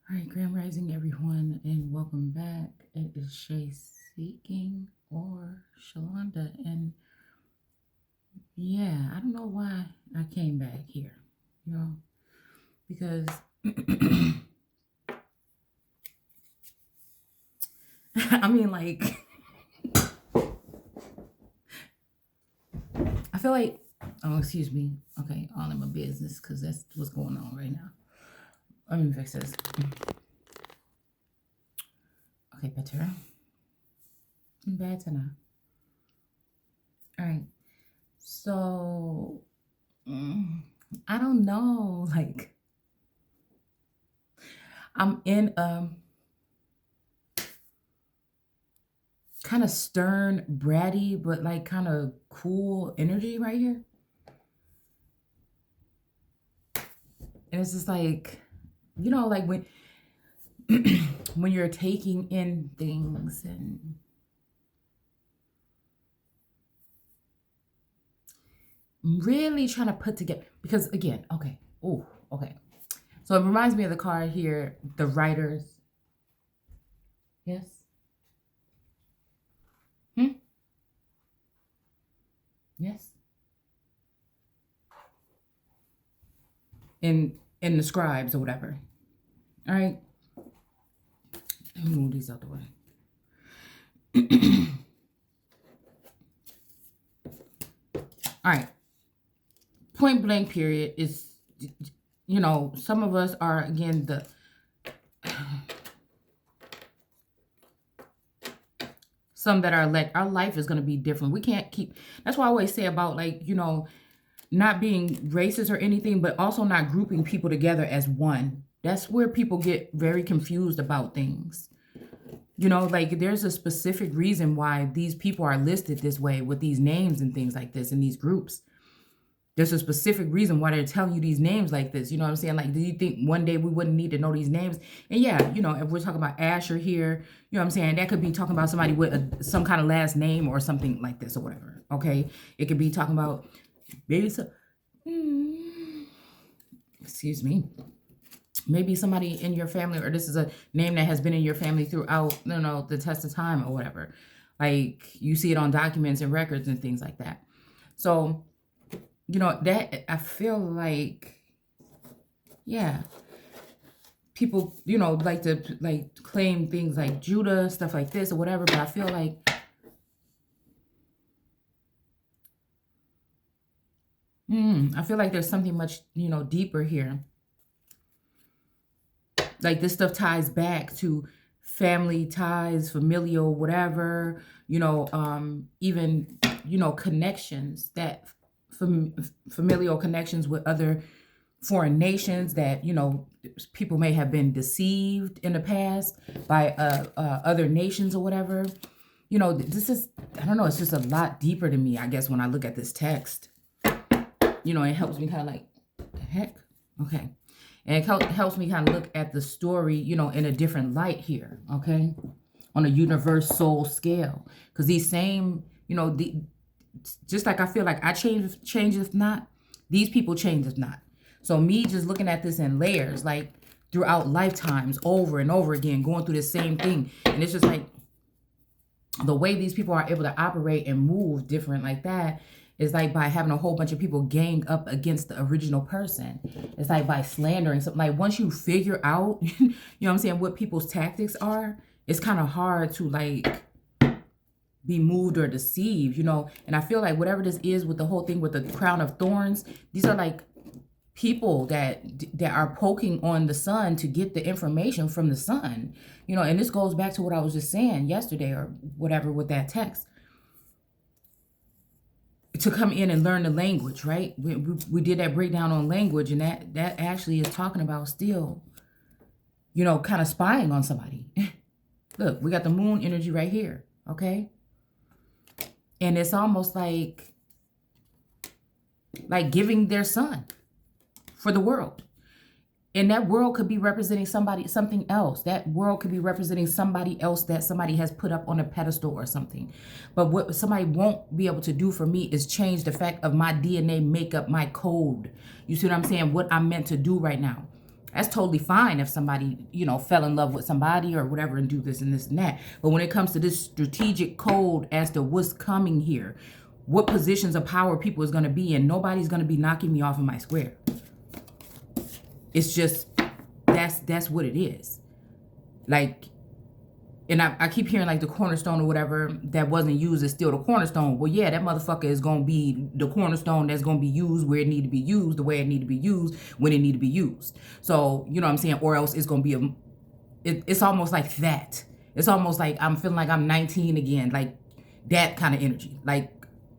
All right, Grand Rising, everyone, and welcome back. It is Shay Seeking or Shalonda. And yeah, I don't know why I came back here, because I mean, like, I feel like, oh, excuse me. Okay, all in my business because that's what's going on right now. Let me fix this. Okay, better. Better now. All right. So, I don't know. Like, I'm in kind of stern, bratty, but like kind of cool energy right here. And it's just like, like when when you're taking in things and really trying to put together because again, okay. Oh, okay. So it reminds me of the card here, the writers. Yes. Hmm? Yes. In the scribes or whatever. All right. Let me move these out the way. All right. Point blank period is, some of us are, again, some that are like, our life is going to be different. We can't keep, that's why I always say about like, not being racist or anything, but also not grouping people together as one. That's where people get very confused about things. Like there's a specific reason why these people are listed this way with these names and things like this in these groups. There's a specific reason why they're telling you these names like this. You know what I'm saying? Like, do you think one day we wouldn't need to know these names? And yeah, if we're talking about Asher here, you know what I'm saying? That could be talking about somebody with some kind of last name or something like this or whatever. Okay. It could be talking about maybe some, excuse me, maybe somebody in your family, or this is a name that has been in your family throughout, the test of time or whatever. Like you see it on documents and records and things like that. So, that I feel like, yeah, people, like to like claim things like Judah, stuff like this or whatever. But I feel like, there's something much, deeper here. Like this stuff ties back to family ties, familial, whatever, even, connections that familial connections with other foreign nations that, people may have been deceived in the past by other nations or whatever. This is, I don't know, it's just a lot deeper to me, I guess, when I look at this text. It helps me kind of like, the heck? Okay. And it helps me kind of look at the story, in a different light here, okay? On a universal scale. Because these same, just like I feel like I change if not, these people change if not. So me just looking at this in layers, like throughout lifetimes, over and over again, going through the same thing. And it's just like the way these people are able to operate and move different like that is like by having a whole bunch of people gang up against the original person. It's like by slandering something. Like once you figure out, you know what I'm saying, what people's tactics are, it's kind of hard to like be moved or deceived, And I feel like whatever this is with the whole thing with the crown of thorns, these are like people that are poking on the sun to get the information from the sun, and this goes back to what I was just saying yesterday or whatever with that text. To come in and learn the language, right? We did that breakdown on language, and that actually is talking about still, kind of spying on somebody. Look, we got the moon energy right here, okay? And it's almost like giving their son for the world. And that world could be representing something else. That world could be representing somebody else that somebody has put up on a pedestal or something. But what somebody won't be able to do for me is change the fact of my DNA makeup, my code. You see what I'm saying? What I'm meant to do right now. That's totally fine if somebody, you know, fell in love with somebody or whatever and do this and this and that. But when it comes to this strategic code as to what's coming here, what positions of power people is going to be in, nobody's going to be knocking me off of my square. It's just, that's what it is. Like, and I keep hearing like the cornerstone or whatever that wasn't used is still the cornerstone. Well, yeah, that motherfucker is going to be the cornerstone that's going to be used where it need to be used, the way it need to be used, when it need to be used. So, you know what I'm saying? Or else it's going to be it's almost like that. It's almost like I'm feeling like I'm 19 again, like that kind of energy. Like,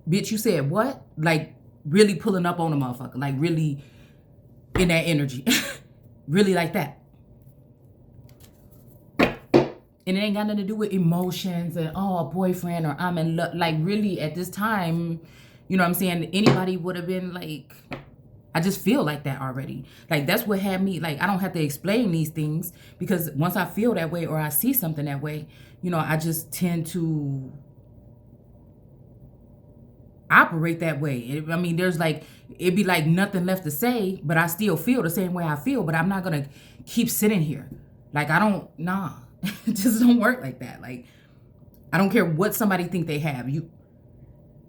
bitch, you said what? Like really pulling up on a motherfucker, like really in that energy, really like that. And it ain't got nothing to do with emotions and, oh, a boyfriend or I'm in love. Like, really, at this time, you know what I'm saying? Anybody would have been like, I just feel like that already. Like, that's what had me, like, I don't have to explain these things because once I feel that way or I see something that way, you know, I just tend to operate that way. I mean, there's like, it'd be like nothing left to say, but I still feel the same way I feel, but I'm not going to keep sitting here. Like, I don't, nah. It just don't work like that. Like, I don't care what somebody think they have.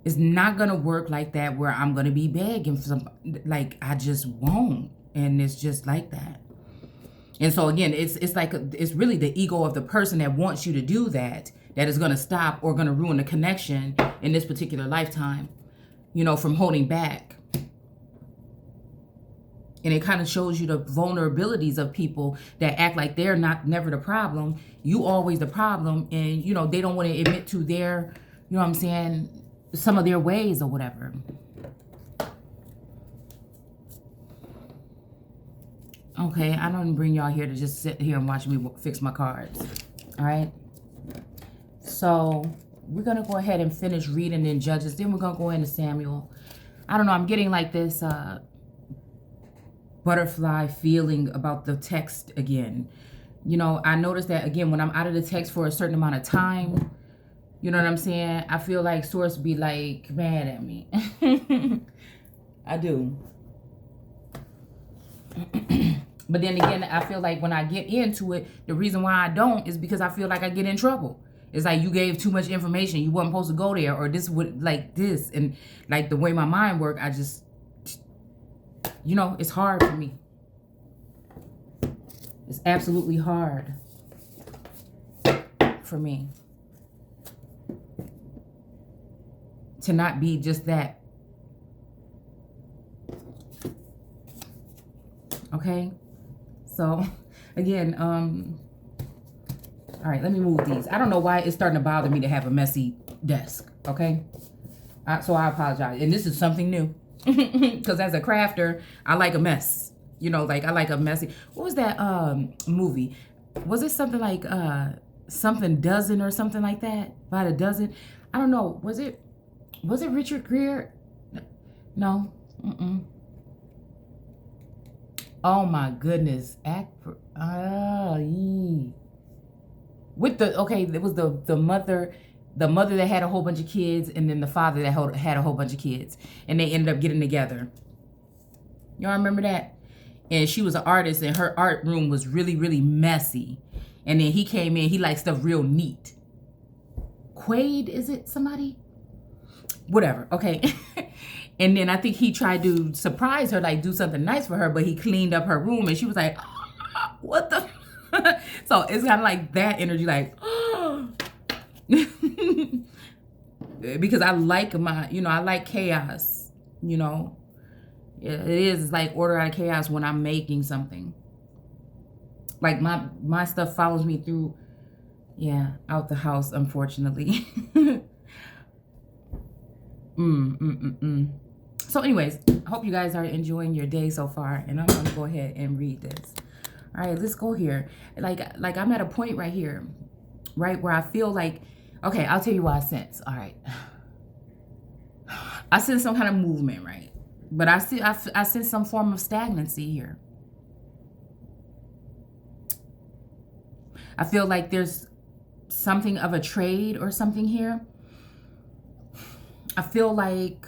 It's not gonna work like that where I'm gonna be begging for some. Like, I just won't, and it's just like that. And so again, it's like it's really the ego of the person that wants you to do that is gonna stop or gonna ruin the connection in this particular lifetime. You know, from holding back. And it kind of shows you the vulnerabilities of people that act like they're never the problem. You always the problem. And, you know, they don't want to admit to their, you know what I'm saying, some of their ways or whatever. Okay, I don't bring y'all here to just sit here and watch me fix my cards. All right. So we're going to go ahead and finish reading in Judges. Then we're going to go into Samuel. I don't know. I'm getting like this butterfly feeling about the text again. You know, I noticed that again when I'm out of the text for a certain amount of time, you know what I'm saying? I feel like Source be like mad at me. I do. But then again, I feel like when I get into it, the reason why I don't is because I feel like I get in trouble. It's like you gave too much information. You wasn't supposed to go there, or this would like this. And like the way my mind works, I just, you know, it's hard for me. It's absolutely hard for me to not be just that. Okay? So, again, all right, let me move these. I don't know why it's starting to bother me to have a messy desk, okay? So I apologize. And this is something new. Because as a crafter, I like a mess. You know, like I like a messy. What was that movie? Was it something like Something Dozen or something like that? By the Dozen? I don't know. Was it Richard Gere? No. Oh my goodness. With the, okay, it was the mother that had a whole bunch of kids, and then the father that had a whole bunch of kids, and they ended up getting together. Y'all remember that? And she was an artist, and her art room was really, really messy. And then he came in, he liked stuff real neat. Quaid, is it somebody? Whatever, okay. And then I think he tried to surprise her, like do something nice for her, but he cleaned up her room, and she was like, oh, what the? So it's kind of like that energy, like, oh. Because I like I like chaos, you know. It is like order out of chaos when I'm making something. Like my stuff follows me through, out the house, unfortunately. So anyways, I hope you guys are enjoying your day so far, and I'm gonna go ahead and read this. All right, let's go here. Like I'm at a point right here, right, where I feel like, okay, I'll tell you what I sense. All right. I sense some kind of movement, right? But I sense some form of stagnancy here. I feel like there's something of a trade or something here. I feel like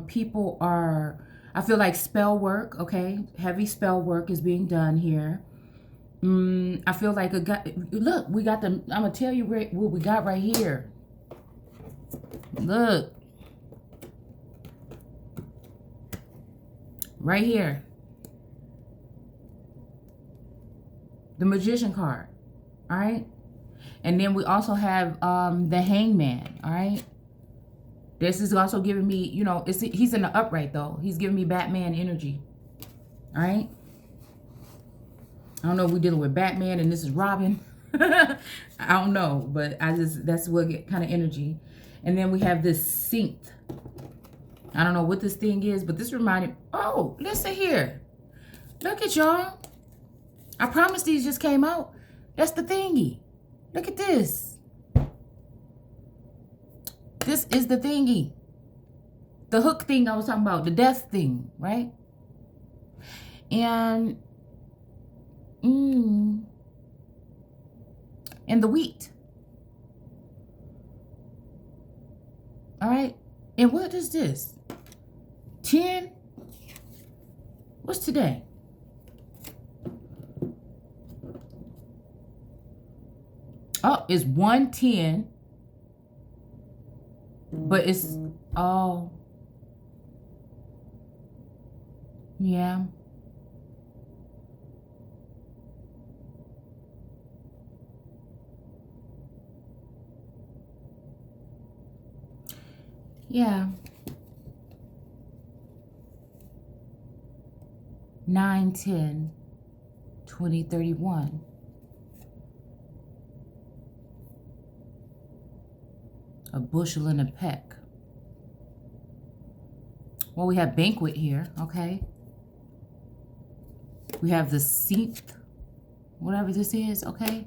people are I feel like spell work, okay? Heavy spell work is being done here. I feel like look, we got I'm going to tell you what we got right here. Look. Right here. The Magician card. All right. And then we also have the Hangman. All right. This is also giving me, you know, he's in the upright though. He's giving me Batman energy. All right. I don't know if we're dealing with Batman and this is Robin. I don't know, but that's what kind of energy. And then we have this Synced. I don't know what this thing is, but this reminded, oh, listen here. Look at y'all. I promise these just came out. That's the thingy. Look at this. This is the thingy. The hook thing I was talking about, the death thing, right? And the wheat. All right. And what is this? 10? What's today? Oh, it's 110. But it's, oh. Yeah. Yeah. 9/10/2031. A bushel and a peck. Well, we have banquet here, okay? We have the Synced, whatever this is, okay?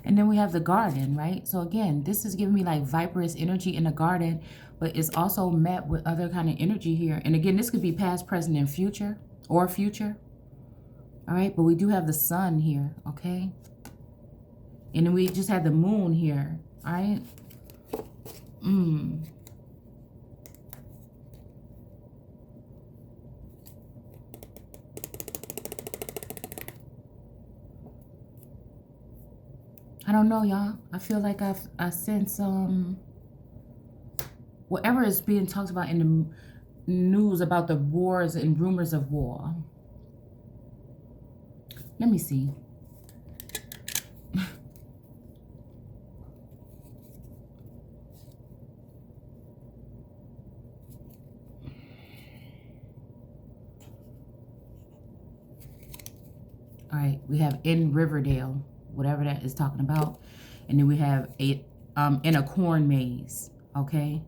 And then we have the garden, right? So again, this is giving me like viperous energy in the garden, but it's also met with other kind of energy here. And again, this could be past, present, and future, or future. All right, but we do have the sun here, okay? And then we just have the moon here, all right? I don't know, y'all. I feel like I sense whatever is being talked about in the news about the wars and rumors of war. Let me see. All right, we have in Riverdale, whatever that is talking about. And then we have in a corn maze, okay?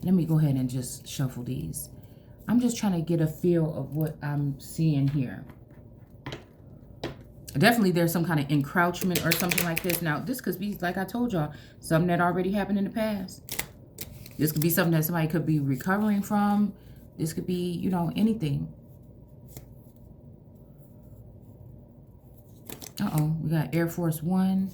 Let me go ahead and just shuffle these. I'm just trying to get a feel of what I'm seeing here. Definitely there's some kind of encroachment or something like this. Now, this could be, like I told y'all, something that already happened in the past. This could be something that somebody could be recovering from. This could be, you know, anything. Uh-oh, we got Air Force One.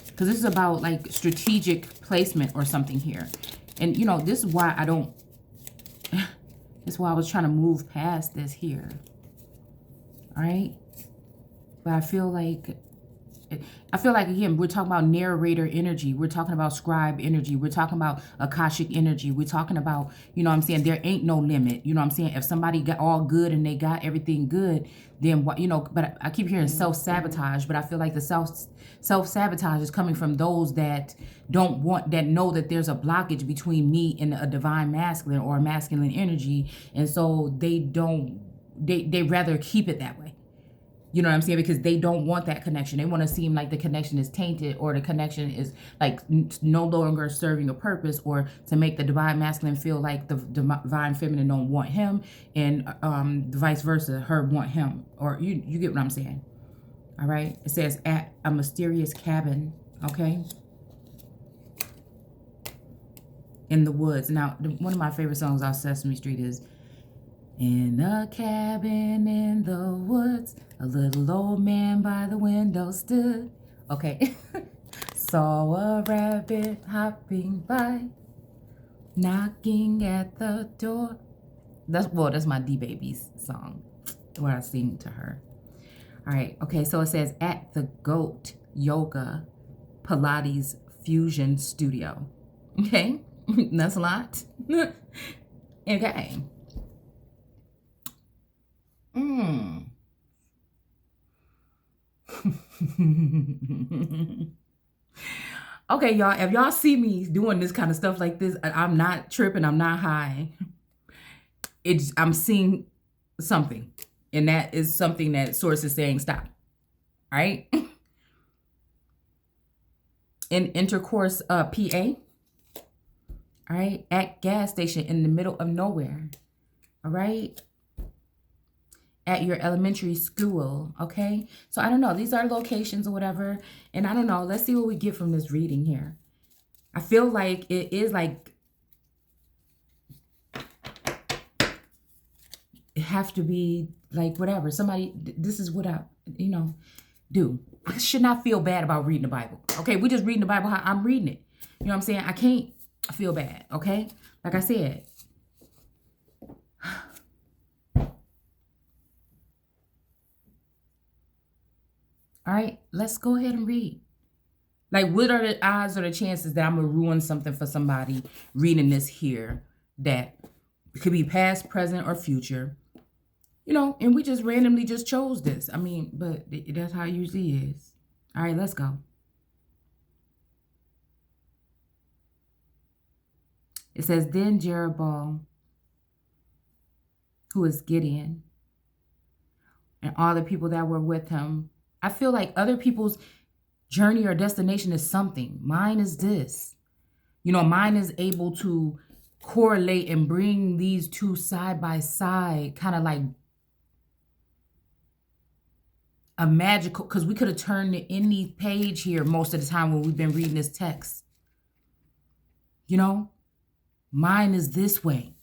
Because this is about like strategic placement or something here. And, you know, this is why I don't, this is why I was trying to move past this here. All right. But I feel like, again, we're talking about narrator energy. We're talking about scribe energy. We're talking about Akashic energy. We're talking about, you know what I'm saying, there ain't no limit. You know what I'm saying? If somebody got all good and they got everything good, then what, you know, but I keep hearing self-sabotage, but I feel like the self-sabotage is coming from those that don't want, that know that there's a blockage between me and a divine masculine or a masculine energy. And so they don't, they rather keep it that way. You know what I'm saying? Because they don't want that connection. They want to seem like the connection is tainted, or the connection is like no longer serving a purpose, or to make the divine masculine feel like the divine feminine don't want him, and vice versa, her want him. Or you get what I'm saying? All right. It says at a mysterious cabin. Okay. In the woods. Now, one of my favorite songs off Sesame Street is In a cabin in the woods, a little old man by the window stood. Okay. Saw a rabbit hopping by, knocking at the door. That's my D-Baby's song, where I sing to her. All right. Okay. So it says at the Goat Yoga Pilates Fusion Studio. Okay. That's a lot. Okay. Okay, y'all, if y'all see me doing this kind of stuff like this, I'm not tripping, I'm not high. I'm seeing something. And that is something that source is saying stop. All right. In Intercourse, PA. All right. At gas station in the middle of nowhere. All right. At your elementary school. Okay. So I don't know. These are locations or whatever. And I don't know. Let's see what we get from this reading here. I feel like it is like it have to be like whatever. Somebody, this is what I, do. I should not feel bad about reading the Bible. Okay. We're just reading the Bible how I'm reading it. You know what I'm saying? I can't feel bad. Okay. Like I said. All right, let's go ahead and read. Like, what are the odds or the chances that I'm going to ruin something for somebody reading this here that could be past, present, or future? And we just randomly just chose this. I mean, but that's how it usually is. All right, let's go. It says, then Jerubbaal, who is Gideon, and all the people that were with him. I feel like other people's journey or destination is something. Mine is this. Mine is able to correlate and bring these two side by side, kind of like a magical, because we could have turned it any page here most of the time when we've been reading this text. Mine is this way.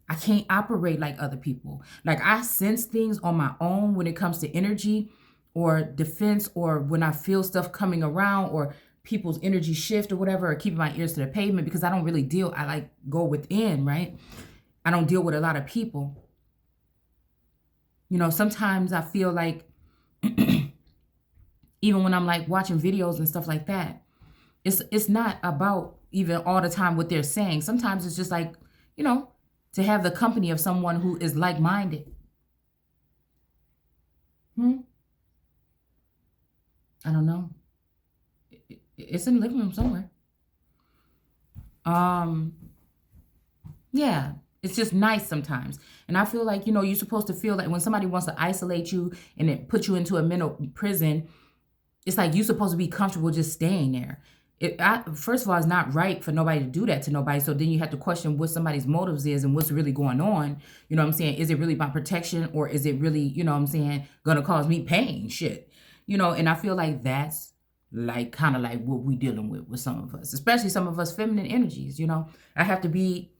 I can't operate like other people. Like I sense things on my own when it comes to energy or defense, or when I feel stuff coming around or people's energy shift or whatever, or keeping my ears to the pavement, because I don't really I like go within, right? I don't deal with a lot of people. Sometimes I feel like even when I'm like watching videos and stuff like that, it's not about even all the time what they're saying. Sometimes it's just like, to have the company of someone who is like-minded. I don't know. It's in the living room somewhere. Yeah, it's just nice sometimes. And I feel like, you're supposed to feel like when somebody wants to isolate you and it put you into a mental prison, it's like you're supposed to be comfortable just staying there. First of all, it's not right for nobody to do that to nobody. So then you have to question what somebody's motives is and what's really going on. You know what I'm saying? Is it really about protection, or is it really, going to cause me pain? Shit. And I feel like that's like kind of like what we dealing with some of us, especially some of us feminine energies. I have to be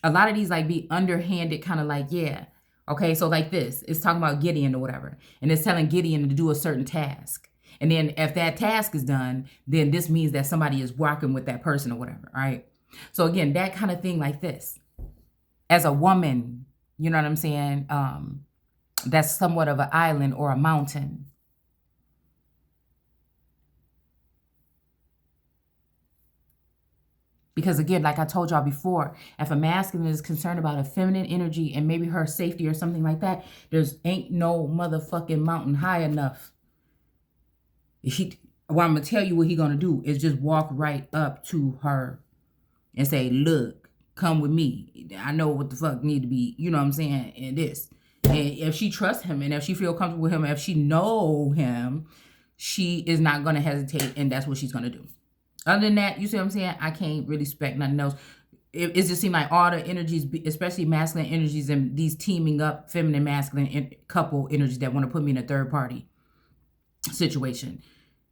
a lot of these like be underhanded, kind of like, yeah. Okay. So like this, it's talking about Gideon or whatever. And it's telling Gideon to do a certain task. And then if that task is done, then this means that somebody is working with that person or whatever, right? So again, that kind of thing like this. As a woman, you know what I'm saying? That's somewhat of an island or a mountain. Because again, like I told y'all before, if a masculine is concerned about a feminine energy and maybe her safety or something like that, ain't no motherfucking mountain high enough. What I'm going to tell you what he's going to do is just walk right up to her and say, look, come with me. I know what the fuck need to be, you know what I'm saying, and this. And if she trusts him and if she feel comfortable with him, if she know him, she is not going to hesitate, and that's what she's going to do. Other than that, you see what I'm saying? I can't really expect nothing else. It just seems like all the energies, especially masculine energies and these teaming up feminine, masculine couple energies that want to put me in a third party situation.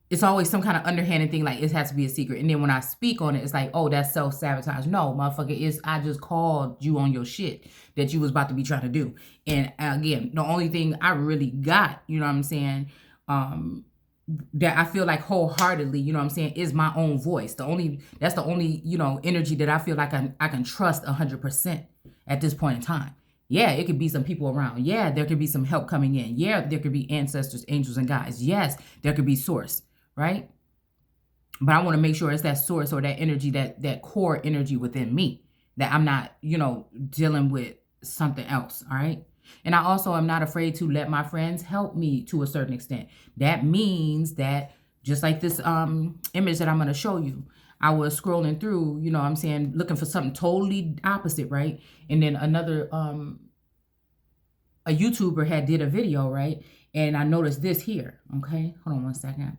it's always some kind of underhanded thing, like it has to be a secret. And then when I speak on it, it's like, oh, that's self-sabotage. No, motherfucker, I just called you on your shit that you was about to be trying to do. And again, the only thing I really got, you know what I'm saying, that I feel like wholeheartedly, you know what I'm saying, is my own voice. That's the only, you know, energy that I feel like I can trust 100% at this point in time. Yeah, it could be some people around. Yeah, there could be some help coming in. Yeah, there could be ancestors, angels, and guides. Yes, there could be source. Right? But I want to make sure it's that source or that energy, that core energy within me, that I'm not, you know, dealing with something else. All right. And I also am not afraid to let my friends help me to a certain extent. That means that just like this image that I'm going to show you, I was scrolling through, you know what I'm saying, looking for something totally opposite, right? And then another a YouTuber had did a video, right? And I noticed this here. Okay. Hold on one second.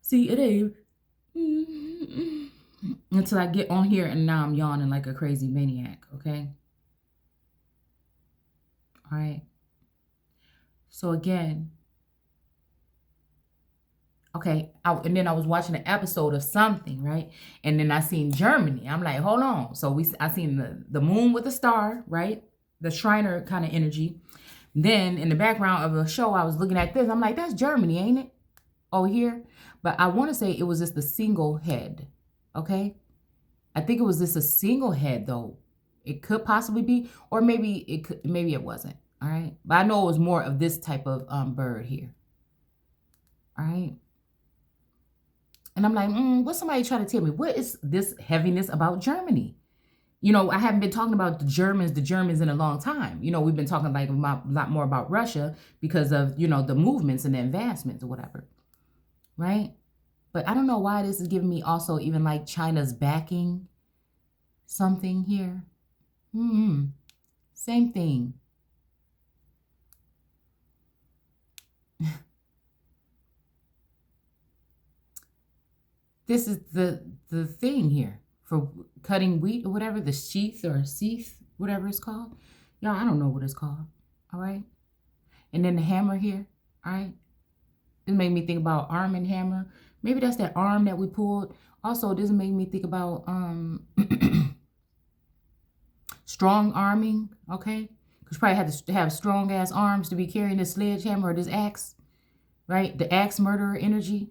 See, it ain't until I get on here and now I'm yawning like a crazy maniac, okay? All right. So again, okay, and then I was watching an episode of something, right? And then I seen Germany. I'm like, hold on. So I seen the moon with the star, right? The Shriner kind of energy. Then in the background of a show, I was looking at this. I'm like, that's Germany, ain't it? Oh, here. But I want to say it was just a single head. Okay. I think it was just a single head though. It could possibly be, or maybe it wasn't. All right. But I know it was more of this type of bird here. All right. And I'm like, what's somebody trying to tell me? What is this heaviness about Germany? You know, I haven't been talking about the Germans in a long time. You know, we've been talking like a lot more about Russia because of, you know, the movements and the advancements or whatever. Right? But I don't know why this is giving me also even like China's backing something here. Same thing. This is the thing here for cutting wheat or whatever, the sheath, whatever it's called. Y'all, I don't know what it's called. All right. And then the hammer here. All right. It made me think about Arm and Hammer. Maybe that's that arm that we pulled. Also, this made me think about strong arming. Okay. Because probably had to have strong ass arms to be carrying this sledgehammer or this axe. Right. The axe murderer energy.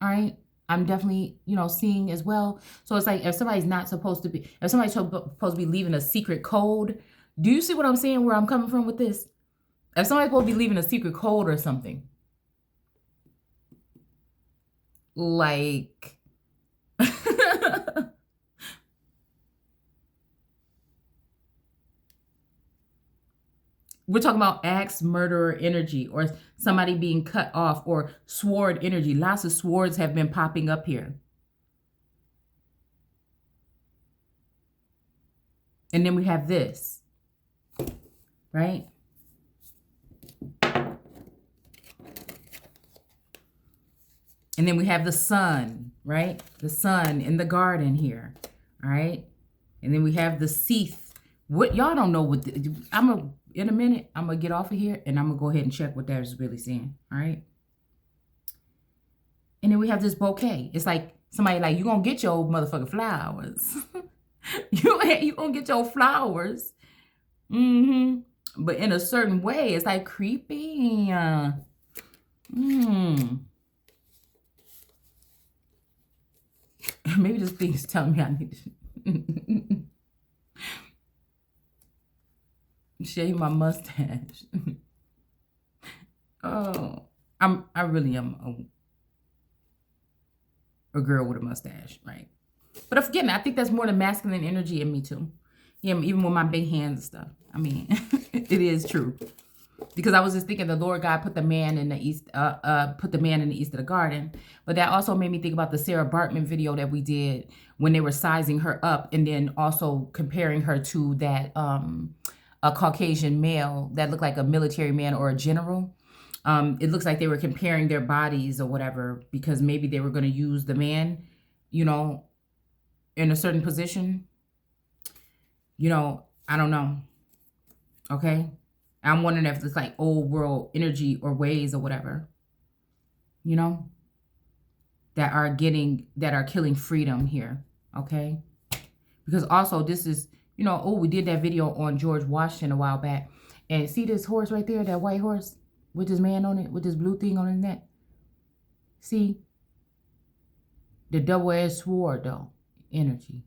All right. I'm definitely, you know, seeing as well. So it's like if somebody's supposed to be leaving a secret code. Do you see what I'm saying? Where I'm coming from with this? If somebody's supposed to be leaving a secret code or something, like we're talking about axe murderer energy or somebody being cut off or sword energy. Lots of swords have been popping up here. And then we have this, right? And then we have the sun, right? The sun in the garden here, all right? And then we have the Seath. What y'all don't know what in a minute, I'm going to get off of here and I'm going to go ahead and check what that is really saying. All right. And then we have this bouquet. It's like somebody like, you going to get your motherfucking flowers. you going to get your flowers. But in a certain way, it's like creepy. Maybe this thing is telling me I need to shave my mustache. Oh, I really am a girl with a mustache, right? But again, I think that's more the masculine energy in me too. Yeah, even with my big hands and stuff. I mean, it is true. Because I was just thinking the Lord God put the man in the east of the garden. But that also made me think about the Sarah Bartman video that we did when they were sizing her up and then also comparing her to that a Caucasian male that looked like a military man or a general. It looks like they were comparing their bodies or whatever because maybe they were going to use the man, you know, in a certain position. You know, I don't know. Okay. I'm wondering if it's like old world energy or ways or whatever, you know, that are killing freedom here. Okay. Because also this is, you know, oh, we did that video on George Washington a while back. And see this horse right there, that white horse with this man on it, with this blue thing on his neck? See? The double-edged sword, though. Energy.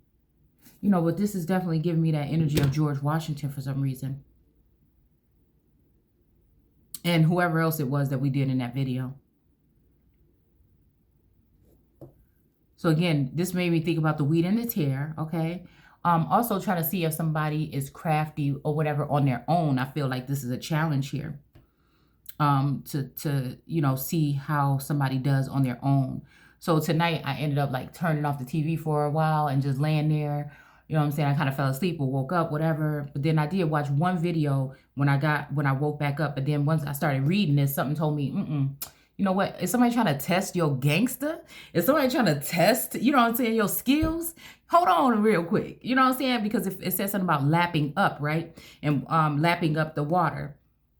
You know, but this is definitely giving me that energy of George Washington for some reason. And whoever else it was that we did in that video. So again, this made me think about the wheat and the tare, okay? Also trying to see if somebody is crafty or whatever on their own. I feel like this is a challenge here. To you know, see how somebody does on their own. So tonight I ended up like turning off the TV for a while and just laying there. You know what I'm saying? I kind of fell asleep or woke up, whatever. But then I did watch one video when I woke back up. But then once I started reading this, something told me, you know what? Is somebody trying to test your gangster? Is somebody trying to test, you know what I'm saying, your skills? Hold on real quick. You know what I'm saying? Because if it says something about lapping up, right? And lapping up the water,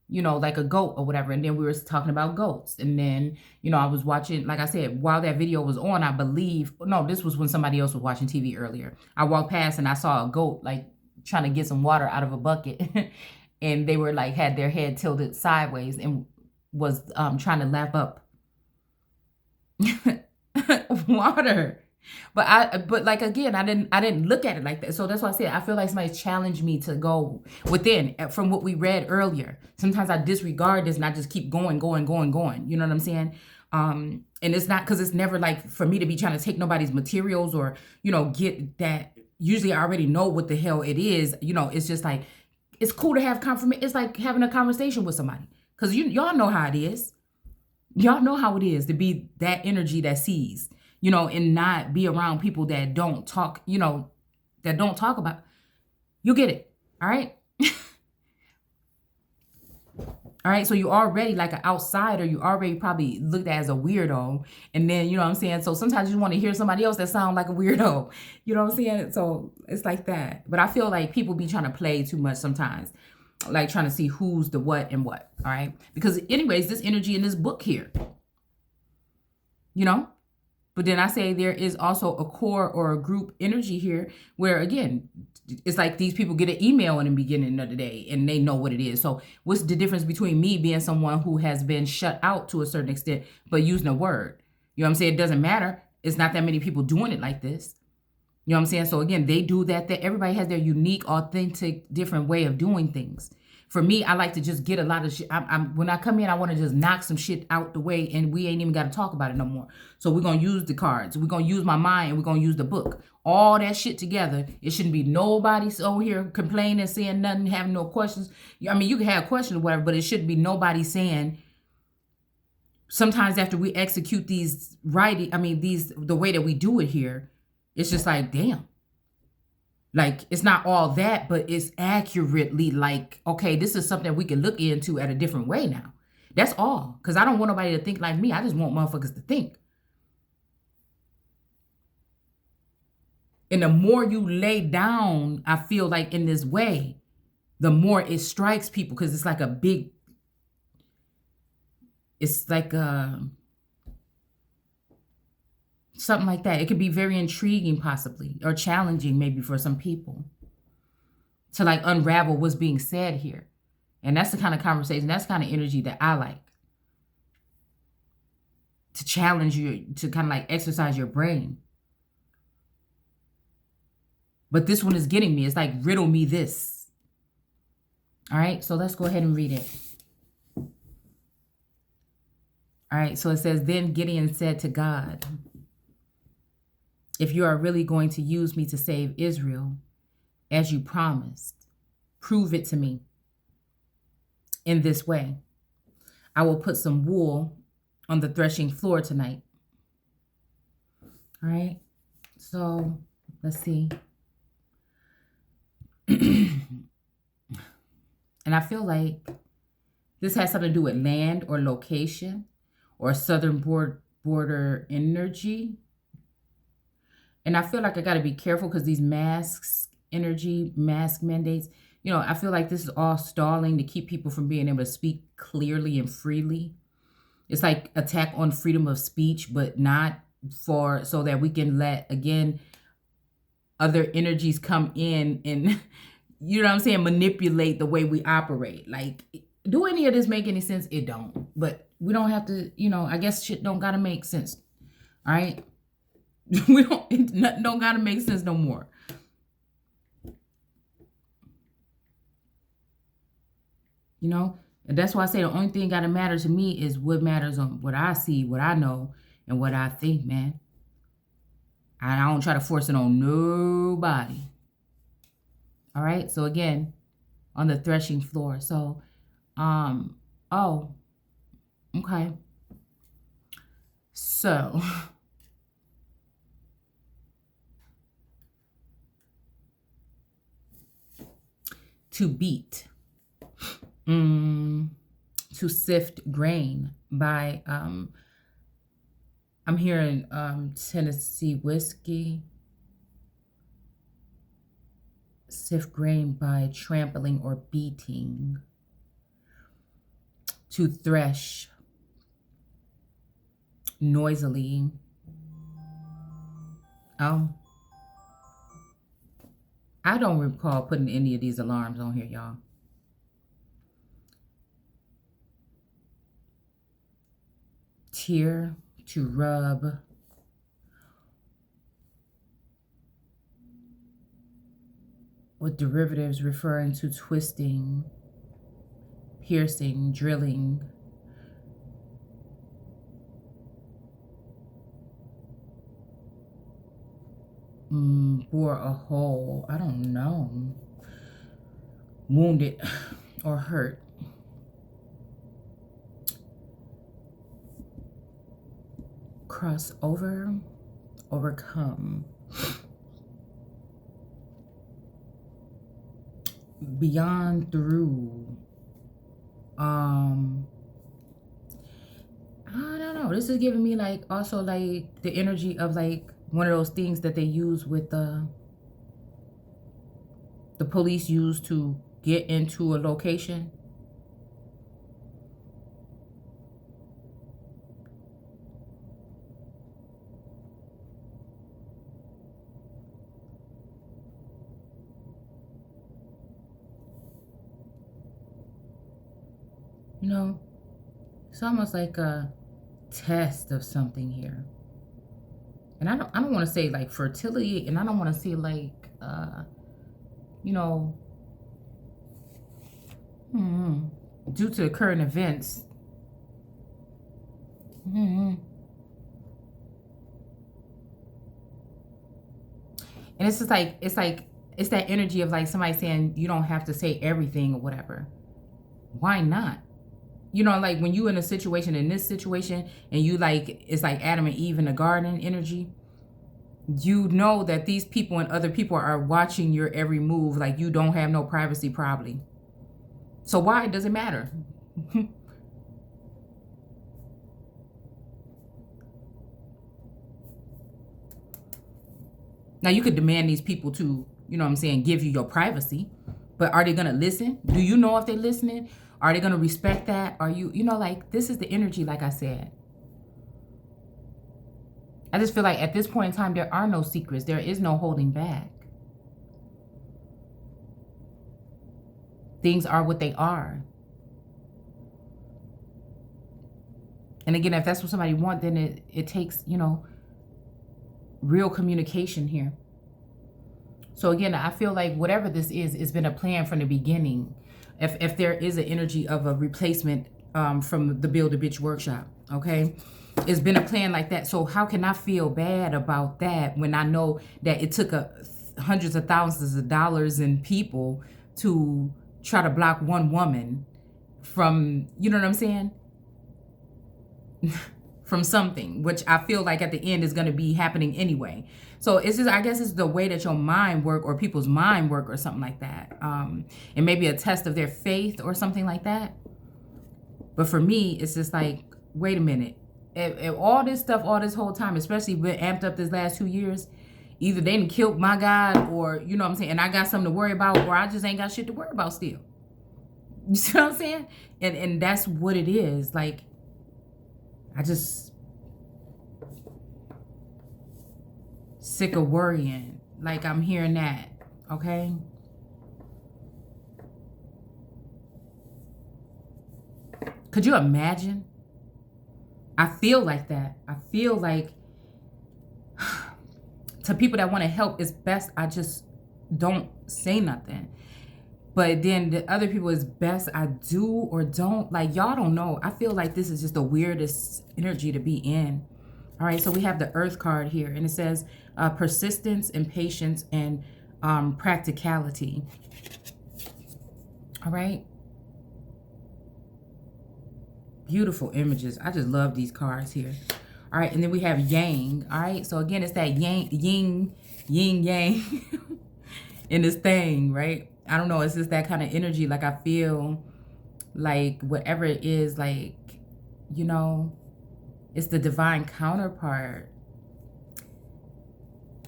you know, like a goat or whatever. And then we were talking about goats. And then, you know, I was watching, like I said, while that video was on, I believe, no, this was when somebody else was watching TV earlier. I walked past and I saw a goat, like, trying to get some water out of a bucket. And they were like, had their head tilted sideways and was trying to lap up water. But like, again, I didn't look at it like that. So that's why I said I feel like somebody challenged me to go within from what we read earlier. Sometimes I disregard this and I just keep going. You know what I'm saying? And it's not because it's never like for me to be trying to take nobody's materials or, you know, get that. Usually I already know what the hell it is. You know, it's just like, it's cool to have confirmation. It's like having a conversation with somebody. Because y'all know how it is. Y'all know how it is to be that energy that sees, you know, and not be around people that don't talk, you know, that don't talk about. You get it. All right. All right. So you're already like an outsider. You already probably looked at as a weirdo. And then, you know what I'm saying? So sometimes you want to hear somebody else that sounds like a weirdo. You know what I'm saying? So it's like that. But I feel like people be trying to play too much sometimes. Like trying to see who's the what and what. All right. Because anyways, this energy in this book here, you know, but then I say there is also a core or a group energy here where, again, it's like these people get an email in the beginning of the day and they know what it is. So what's the difference between me being someone who has been shut out to a certain extent, but using a word? You know what I'm saying? It doesn't matter. It's not that many people doing it like this. You know what I'm saying? So again, they do that. Everybody has their unique, authentic, different way of doing things. For me, I like to just get a lot of shit. When I come in, I want to just knock some shit out the way and we ain't even got to talk about it no more. So we're going to use the cards. We're going to use my mind and we're going to use the book. All that shit together. It shouldn't be nobody over here complaining, saying nothing, having no questions. I mean, you can have questions or whatever, but it shouldn't be nobody saying. Sometimes after we execute these the way that we do it here, it's just like, damn. Like, it's not all that, but it's accurately like, okay, this is something we can look into at a different way now. That's all. Because I don't want nobody to think like me. I just want motherfuckers to think. And the more you lay down, I feel like in this way, the more it strikes people. Because it's like it's like something like that. It could be very intriguing possibly, or challenging maybe for some people to like unravel what's being said here. And that's the kind of conversation, that's the kind of energy that I like. To challenge you, to kind of like exercise your brain. But this one is getting me. It's like, riddle me this. All right, so let's go ahead and read it. All right, so it says, then Gideon said to God, if you are really going to use me to save Israel, as you promised, prove it to me in this way. I will put some wool on the threshing floor tonight. All right, so let's see. And I feel like this has something to do with land or location or southern border energy. And I feel like I got to be careful because these mask mandates, I feel like this is all stalling to keep people from being able to speak clearly and freely. It's like attack on freedom of speech, but not for so that we can let again other energies come in and you know what I'm saying, manipulate the way we operate. Like, do any of this make any sense? It don't. But we don't have to, I guess shit don't gotta make sense. All right. Nothing don't gotta make sense no more. And that's why I say the only thing gotta matter to me is what matters on what I see, what I know, and what I think, man. I don't try to force it on nobody. All right. So again, on the threshing floor. So, oh, okay. So, to beat, to sift grain by, I'm hearing Tennessee whiskey. Sift grain by trampling or beating. To thresh noisily. Oh. I don't recall putting any of these alarms on here, y'all. Tear, to rub. With derivatives referring to twisting, piercing, drilling. Bore a hole. I don't know. Wounded or hurt. Cross over, overcome. Beyond, through. I don't know. This is giving me like also like the energy of like one of those things that they use with the police use to get into a location. It's almost like a test of something here. And I don't want to say like fertility, and I don't want to say like due to the current events. And it's just like it's that energy of like somebody saying you don't have to say everything or whatever. Why not? Like when you in this situation, and you like, it's like Adam and Eve in the garden energy. You know that these people and other people are watching your every move. Like you don't have no privacy probably. So why does it matter? Now you could demand these people to, give you your privacy. But are they going to listen? Do you know if they're listening? Are they going to respect that? Are you, like, this is the energy, like I said. I just feel like at this point in time, there are no secrets. There is no holding back. Things are what they are. And again, if that's what somebody wants, then it takes, real communication here. So again, I feel like whatever this is, it's been a plan from the beginning. If there is an energy of a replacement from the Build a Bitch workshop, okay? It's been a plan like that. So how can I feel bad about that when I know that it took hundreds of thousands of dollars and people to try to block one woman from, you know what I'm saying? From something, which I feel like at the end is going to be happening anyway. So it's just, I guess it's the way that your mind work or people's mind work or something like that. And maybe a test of their faith or something like that. But for me, it's just like, wait a minute. If all this stuff, all this whole time, especially been amped up this last 2 years, Either they done killed my God, or, you know what I'm saying, and I got something to worry about, or I just ain't got shit to worry about still. You see what I'm saying? And that's what it is. Like, I just sick of worrying. Like, I'm hearing that, okay? Could you imagine? I feel like that. I feel like to people that want to help, it's best I just don't say nothing. But then the other people, it's best I do or don't. Like, y'all don't know. I feel like this is just the weirdest energy to be in. All right, so we have the Earth card here, and it says persistence and patience and practicality. All right. Beautiful images. I just love these cards here. All right, and then we have Yang. All right, so again, it's that yin yang in this thing, right? I don't know, it's just that kind of energy. Like, I feel like whatever it is, like, you know, it's the divine counterpart.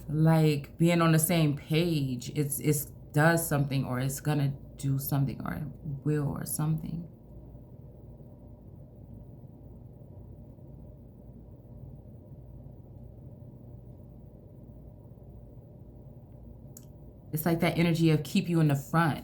Like, being on the same page, it's does something, or it's gonna do something, or it will, or something. It's like that energy of keep you in the front.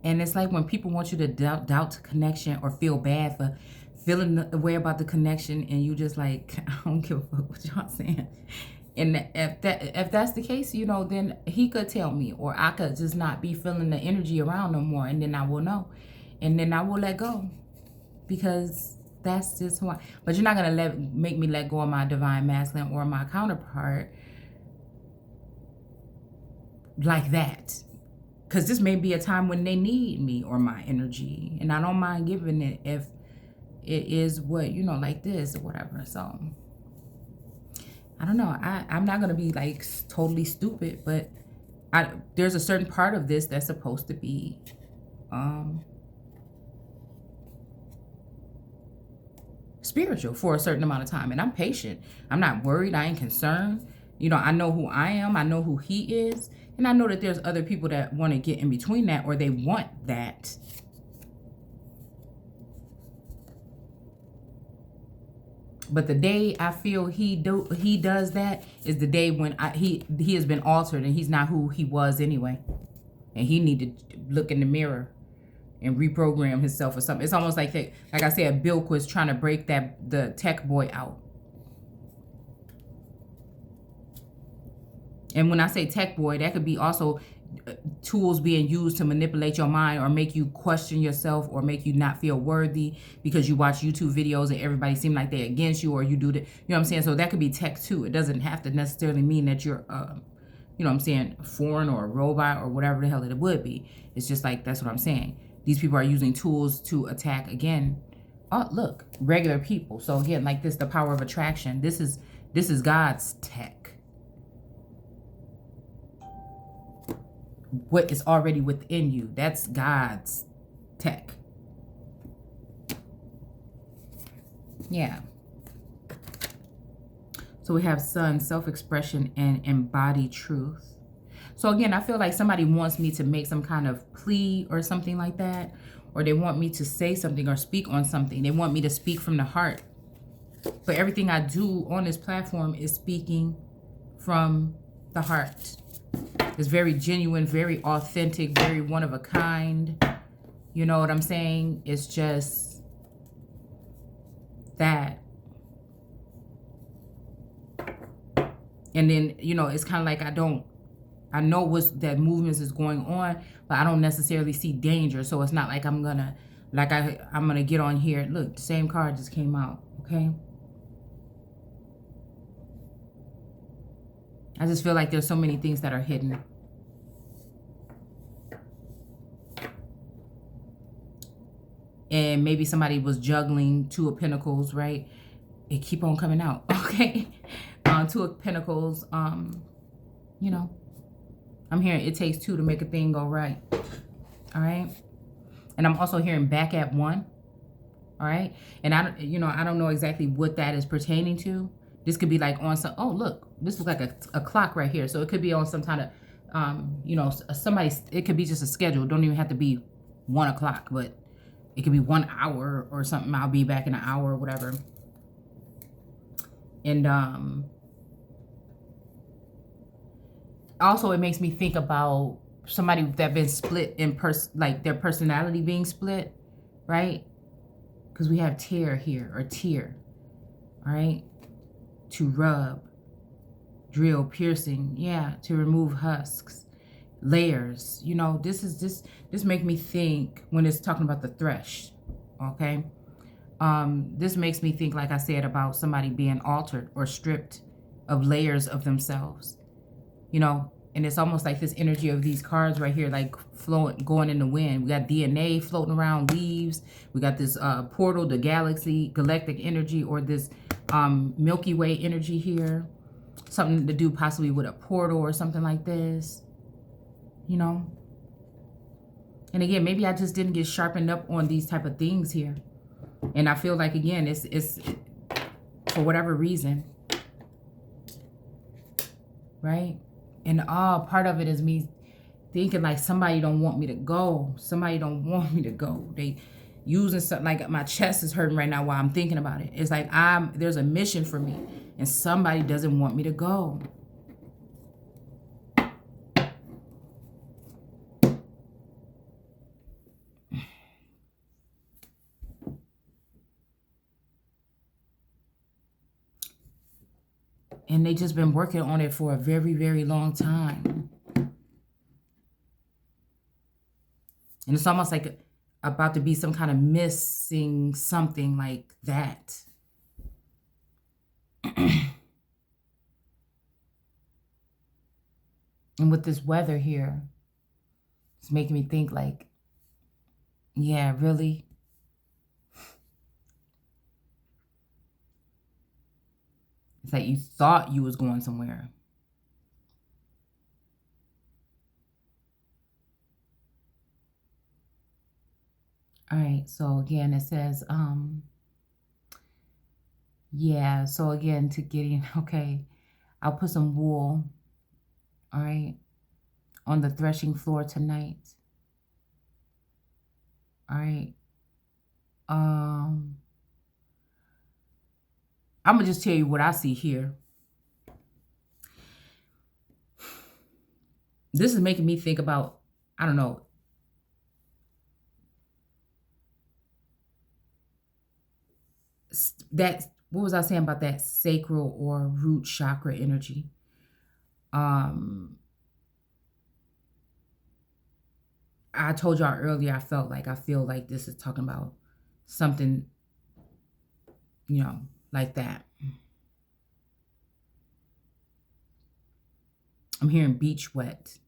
And it's like when people want you to doubt connection, or feel bad for feeling the way about the connection, and you just like, I don't give a fuck what y'all saying. And if that's the case, you know, then he could tell me, or I could just not be feeling the energy around no more, and then I will know. And then I will let go, because that's just who I. But you're not gonna make me let go of my divine masculine or my counterpart like that, because this may be a time when they need me or my energy, and I don't mind giving it if it is what, you know, like this or whatever. So I don't know. I'm not gonna be like totally stupid, but there's a certain part of this that's supposed to be spiritual for a certain amount of time, and I'm patient. I'm not worried. I ain't concerned. You know, I know who I am. I know who he is, and I know that there's other people that want to get in between that, or they want that. But the day I feel he does that is the day when he has been altered, and he's not who he was anyway, and he need to look in the mirror and reprogram himself or something. It's almost like I said, Bilquis trying to break the tech boy out. And when I say tech boy, that could be also tools being used to manipulate your mind, or make you question yourself, or make you not feel worthy because you watch YouTube videos and everybody seem like they're against you, or you do that. You know what I'm saying? So that could be tech too. It doesn't have to necessarily mean that you're you know what I'm saying, foreign or a robot or whatever the hell it would be. It's just like, that's what I'm saying. These people are using tools to attack, again, oh look, regular people. So again, like this, the power of attraction. This is God's tech. What is already within you, that's God's tech. Yeah. So we have Sun, self-expression, and embody truth. So again, I feel like somebody wants me to make some kind of plea or something like that, or they want me to say something or speak on something. They want me to speak from the heart. But everything I do on this platform is speaking from the heart. It's very genuine, very authentic, very one of a kind. You know what I'm saying? It's just that. And then, you know, it's kind of like I know that movements is going on, but I don't necessarily see danger. So it's not like I'm gonna get on here. Look, the same card just came out, okay? I just feel like there's so many things that are hidden. And maybe somebody was juggling Two of Pentacles, right? It keep on coming out, okay? Two of Pentacles, you know, I'm hearing it takes two to make a thing go right. All right. And I'm also hearing back at one. All right. And I don't know exactly what that is pertaining to. This could be like on some, oh, look, this looks like a clock right here. So it could be on some kind of, somebody, it could be just a schedule. It don't even have to be 1 o'clock, but it could be 1 hour or something. I'll be back in an hour or whatever. And also it makes me think about somebody that been split in like their personality being split, right? Because we have tear here, or tear, all right? To rub, drill, piercing, yeah, to remove husks, layers. This make me think when it's talking about the thresh, okay? This makes me think, like I said, about somebody being altered or stripped of layers of themselves, and it's almost like this energy of these cards right here, like flowing, going in the wind. We got DNA floating around leaves. We got this portal, the galaxy, galactic energy, or this Milky Way energy here. Something to do possibly with a portal or something like this, And again, maybe I just didn't get sharpened up on these type of things here. And I feel like, again, it's for whatever reason, right? And part of it is me thinking like somebody don't want me to go. Somebody don't want me to go. They using something, like my chest is hurting right now while I'm thinking about it. It's like there's a mission for me and somebody doesn't want me to go. And they just been working on it for a very, very long time. And it's almost like about to be some kind of missing something like that. And with this weather here, it's making me think like, yeah, really? It's like you thought you was going somewhere. All right, so again, it says, yeah, so again, to get in, okay, I'll put some wool, all right, on the threshing floor tonight. All right. I'm gonna just tell you what I see here. This is making me think about, I don't know, that, what was I saying about that sacral or root chakra energy? I told y'all earlier, I feel like this is talking about something, like that. I'm hearing beach wet.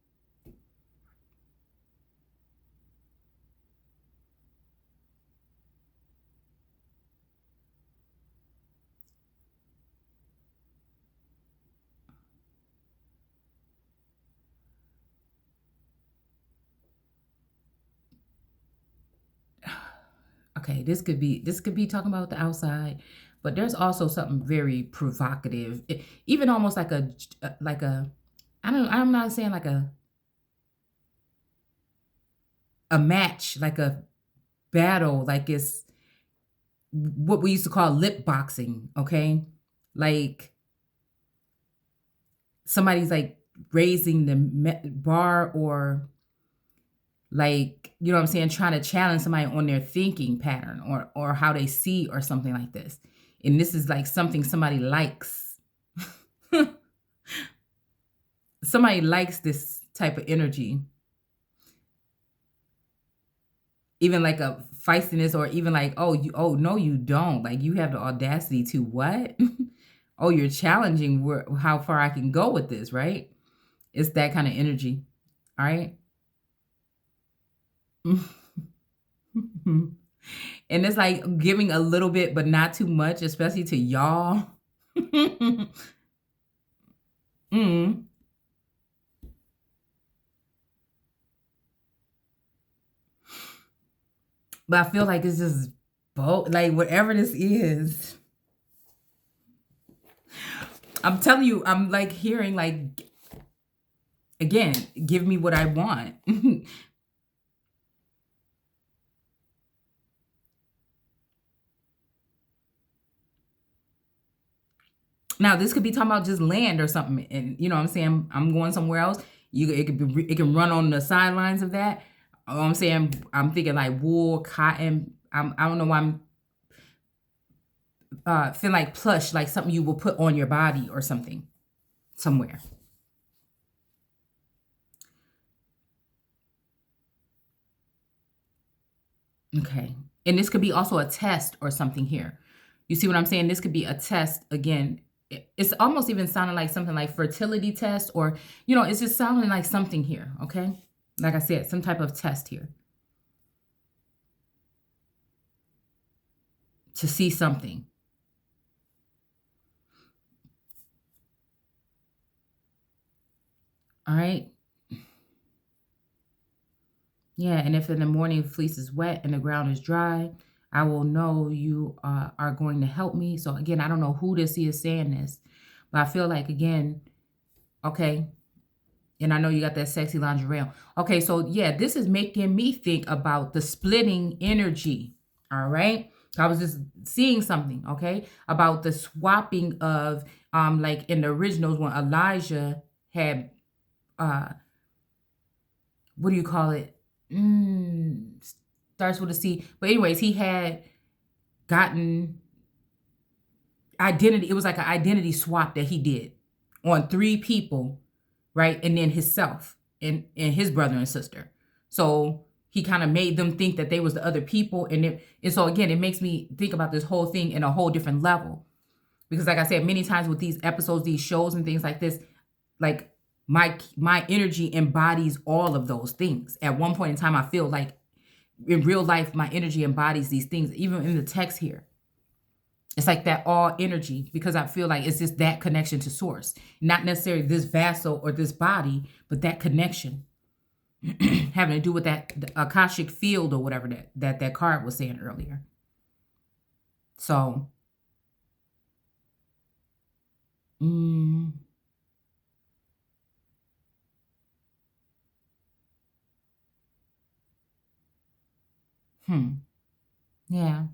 Okay, this could be talking about the outside, but there's also something very provocative, even almost like a I'm not saying like a match, like a battle, like it's what we used to call lip boxing, okay? Like somebody's like raising the bar, or like, you know what I'm saying, trying to challenge somebody on their thinking pattern or how they see or something like this. And this is like something somebody likes. Somebody likes this type of energy. Even like a feistiness, or even like, oh no, you don't. Like you have the audacity to what? Oh, you're challenging how far I can go with this, right? It's that kind of energy. All right. And it's like giving a little bit, but not too much, especially to y'all. Mm. But I feel like it's just both, like whatever this is. I'm telling you, I'm like hearing like again, give me what I want. Now, this could be talking about just land or something, and you know what I'm saying. I'm going somewhere else. It could be, it can run on the sidelines of that. I'm saying, I'm thinking like wool, cotton. I don't know why I'm feel like plush, like something you will put on your body or something somewhere. Okay, and this could be also a test or something here. You see what I'm saying? This could be a test again. It's almost even sounding like something like fertility test, or it's just sounding like something here. Okay, like I said, some type of test here to see something. All right. Yeah, and if in the morning fleece is wet and the ground is dry, I will know you are going to help me. So again, I don't know who this is saying this, but I feel like again, okay, and I know you got that sexy lingerie on. Okay, so yeah, this is making me think about the splitting energy. All right. I was just seeing something, okay, about the swapping of like in the originals when Elijah had what do you call it? Starts with a C. But anyways, he had gotten identity. It was like an identity swap that he did on three people, right? And then himself and his brother and sister. So he kind of made them think that they was the other people. And so again, it makes me think about this whole thing in a whole different level. Because like I said, many times with these episodes, these shows and things like this, like my energy embodies all of those things. At one point in time, I feel like in real life, my energy embodies these things, even in the text here. It's like that all energy because I feel like it's just that connection to source, not necessarily this vessel or this body, but that connection having to do with that Akashic field or whatever that card was saying earlier. So, mm, yeah.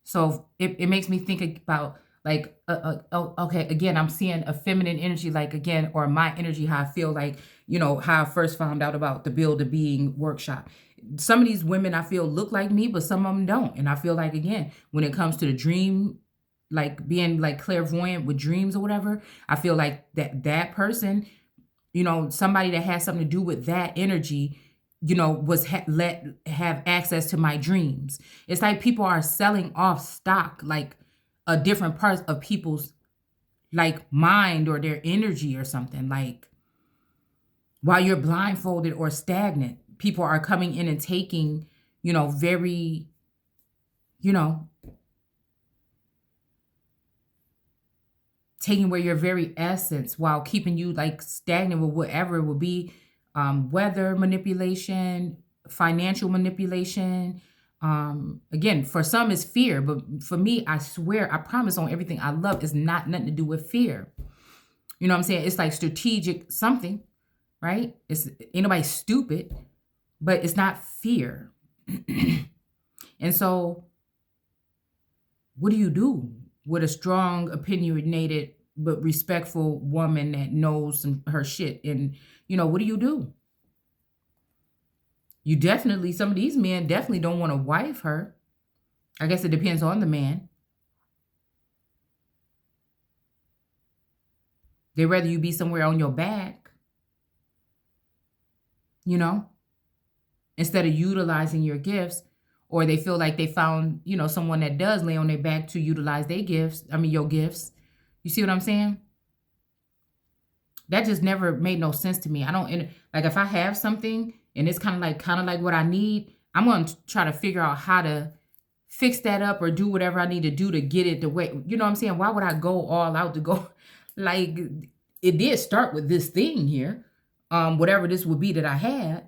So it makes me think about like, oh, okay, again, I'm seeing a feminine energy, like again, or my energy, how I feel like, how I first found out about the Build a Being workshop. Some of these women I feel look like me, but some of them don't. And I feel like, again, when it comes to the dream, like being like clairvoyant with dreams or whatever, I feel like that person, somebody that has something to do with that energy, was let have access to my dreams. It's like people are selling off stock, like a different parts of people's like mind or their energy or something. Like while you're blindfolded or stagnant, people are coming in and taking, very, you know, taking away your very essence while keeping you like stagnant with whatever it would be, weather manipulation, financial manipulation. Again, for some it's fear, but for me, I swear, I promise on everything I love is not nothing to do with fear. You know what I'm saying? It's like strategic something, right? It's ain't nobody stupid, but it's not fear. And so what do you do with a strong, opinionated, but respectful woman that knows her shit? And, what do you do? You definitely, some of these men definitely don't want to wife her. I guess it depends on the man. They'd rather you be somewhere on your back, instead of utilizing your gifts, or they feel like they found, someone that does lay on their back to utilize their gifts. I mean, your gifts. You see what I'm saying? That just never made no sense to me. I don't like if I have something and it's kind of like what I need, I'm going to try to figure out how to fix that up or do whatever I need to do to get it the way, you know what I'm saying? Why would I go all out to go like it did start with this thing here. Whatever this would be that I had.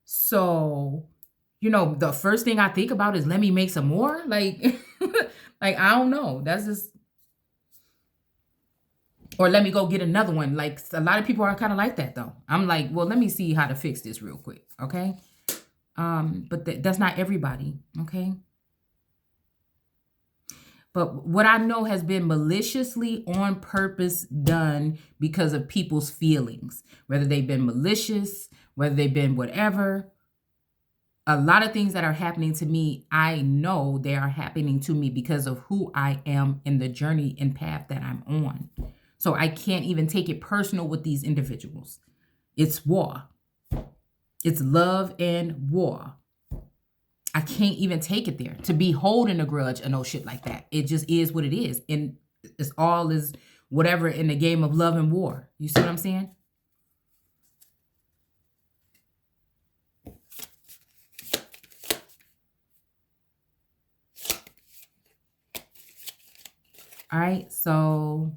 So the first thing I think about is let me make some more. Like, like I don't know. That's just, or let me go get another one. Like a lot of people are kind of like that though. I'm like, well, let me see how to fix this real quick. Okay. But that's not everybody. Okay. But what I know has been maliciously on purpose done because of people's feelings, whether they've been malicious, whether they've been whatever. A lot of things that are happening to me, I know they are happening to me because of who I am in the journey and path that I'm on. So I can't even take it personal with these individuals. It's war. It's love and war. I can't even take it there to be holding a grudge or no shit like that. It just is what it is. And it's all is whatever in the game of love and war. You see what I'm saying? All right. So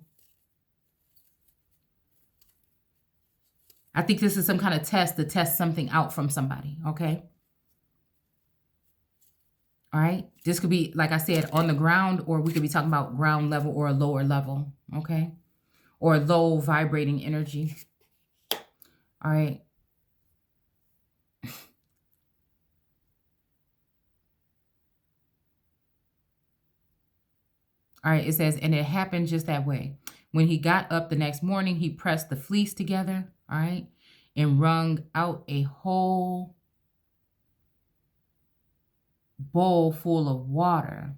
I think this is some kind of test to test something out from somebody. Okay. All right. This could be, like I said, on the ground, or we could be talking about ground level or a lower level. Okay. Or low vibrating energy. All right. All right. It says, and it happened just that way. When he got up the next morning, he pressed the fleece together. All right. And wrung out a whole bowl full of water.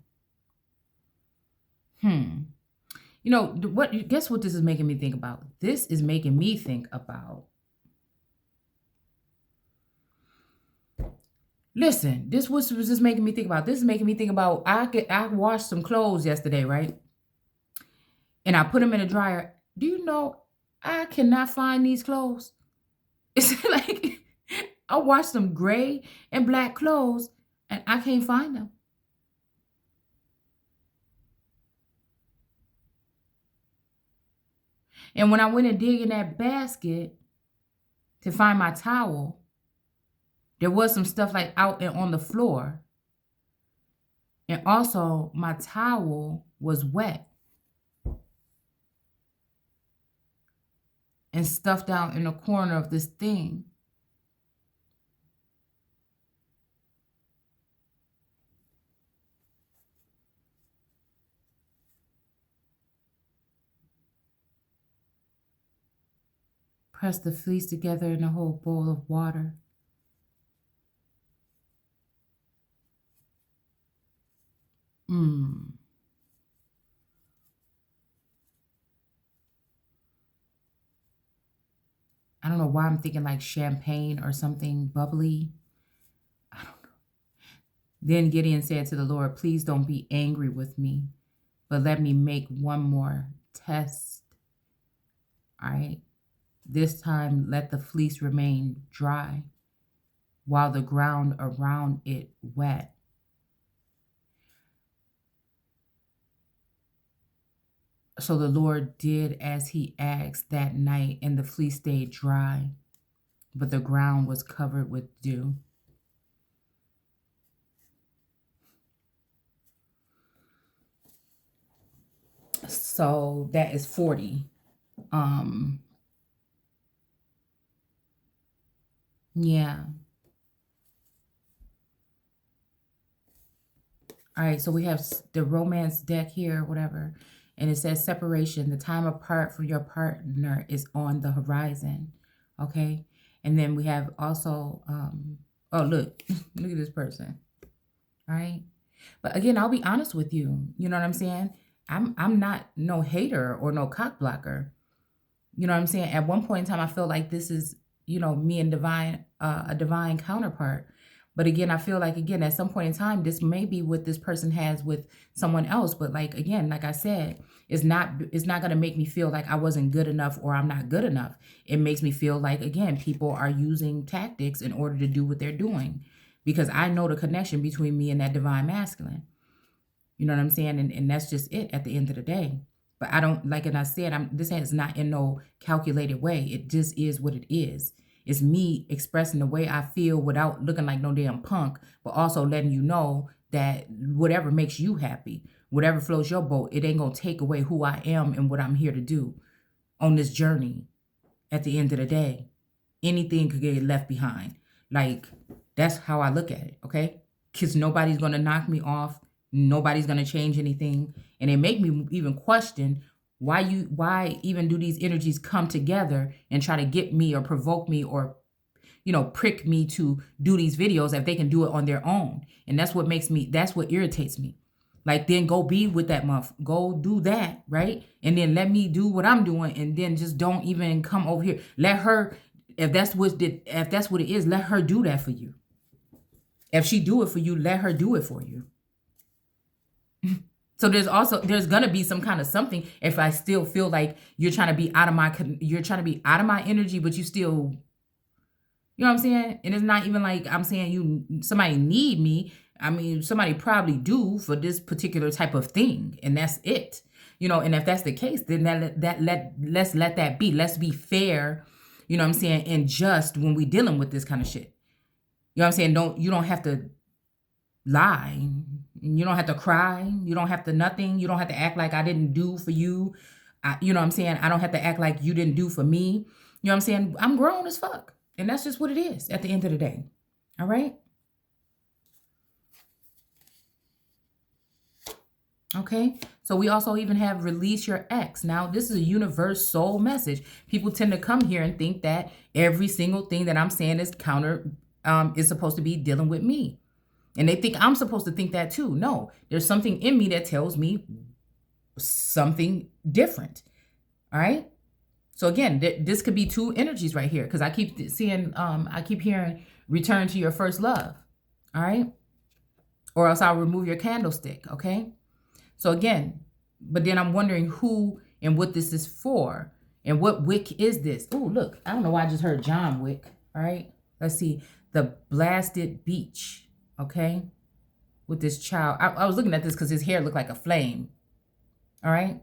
Guess what this is making me think about? This is making me think about, listen, this was just making me think about, this is making me think about, I washed some clothes yesterday, right? And I put them in a dryer. Do you know, I cannot find these clothes. It's like, I washed some gray and black clothes and I can't find them. And when I went and dig in that basket to find my towel, there was some stuff like out and on the floor. And also my towel was wet and stuffed out in the corner of this thing. Press the fleece together in a whole bowl of water. I don't know why I'm thinking like champagne or something bubbly. I don't know. Then Gideon said to the Lord, please don't be angry with me, but let me make one more test. All right. This time, let the fleece remain dry while the ground around it wet. So the Lord did as he asked that night, and the fleece stayed dry, but the ground was covered with dew. So that is 40. Yeah. All right, so we have the romance deck here, whatever. And it says separation. The time apart from your partner is on the horizon. Okay. And then we have also, oh, look, look at this person. All right. But again, I'll be honest with you. You know what I'm saying? I'm not no hater or no cock blocker. You know what I'm saying? At one point in time, I feel like this is, me and a divine counterpart. But again, I feel like, again, at some point in time, this may be what this person has with someone else. But like, again, like I said, it's not going to make me feel like I wasn't good enough or I'm not good enough. It makes me feel like, again, people are using tactics in order to do what they're doing, because I know the connection between me and that divine masculine. You know what I'm saying? And that's just it at the end of the day. But I don't, like, and I said, this is not in no calculated way. It just is what it is. It's me expressing the way I feel without looking like no damn punk, but also letting you know that whatever makes you happy, whatever floats your boat, it ain't gonna take away who I am and what I'm here to do on this journey. At the end of the day, anything could get left behind. Like, that's how I look at it, okay? Because nobody's gonna knock me off. Nobody's gonna change anything. And it make me even question why even do these energies come together and try to get me or provoke me or prick me to do these videos if they can do it on their own. And that's what irritates me. Like, then go be with that go do that, right? And then let me do what I'm doing, and then just don't even come over here. Let her, if that's what it is, let her do that for you. If she do it for you, let her do it for you. So there's gonna be some kind of something if I still feel like you're trying to be out of my energy, but you still, you know what I'm saying? And it's not even like I'm saying somebody need me. I mean, somebody probably do for this particular type of thing, and that's it. And if that's the case, then let's let that be. Let's be fair, you know what I'm saying, and just when we dealing with this kind of shit. You know what I'm saying? You don't have to lie. You don't have to cry. You don't have to nothing. You don't have to act like I didn't do for you. You know what I'm saying? I don't have to act like you didn't do for me. You know what I'm saying? I'm grown as fuck. And that's just what it is at the end of the day. All right? Okay, so we also even have release your ex. Now, this is a universe soul message. People tend to come here and think that every single thing that I'm saying is is supposed to be dealing with me. And they think I'm supposed to think that too. No, there's something in me that tells me something different. All right. So again, this could be two energies right here, because I keep seeing, I keep hearing return to your first love. All right. Or else I'll remove your candlestick. Okay. So again, but then I'm wondering who and what this is for, and what Wick is this? Oh, look, I don't know why I just heard John Wick. All right. Let's see. The Blasted Beach. Okay, with this child. I was looking at this because his hair looked like a flame. All right.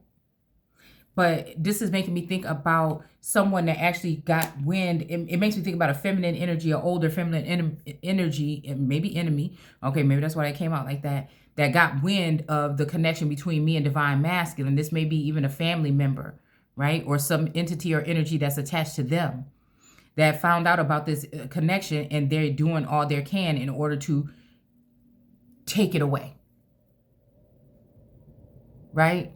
But this is making me think about someone that actually got wind. It makes me think about a feminine energy, an older feminine energy, and maybe enemy. Okay, maybe that's why it came out like that. That got wind of the connection between me and Divine Masculine. This may be even a family member, right? Or some entity or energy that's attached to them that found out about this connection, and they're doing all they can in order to take it away, right?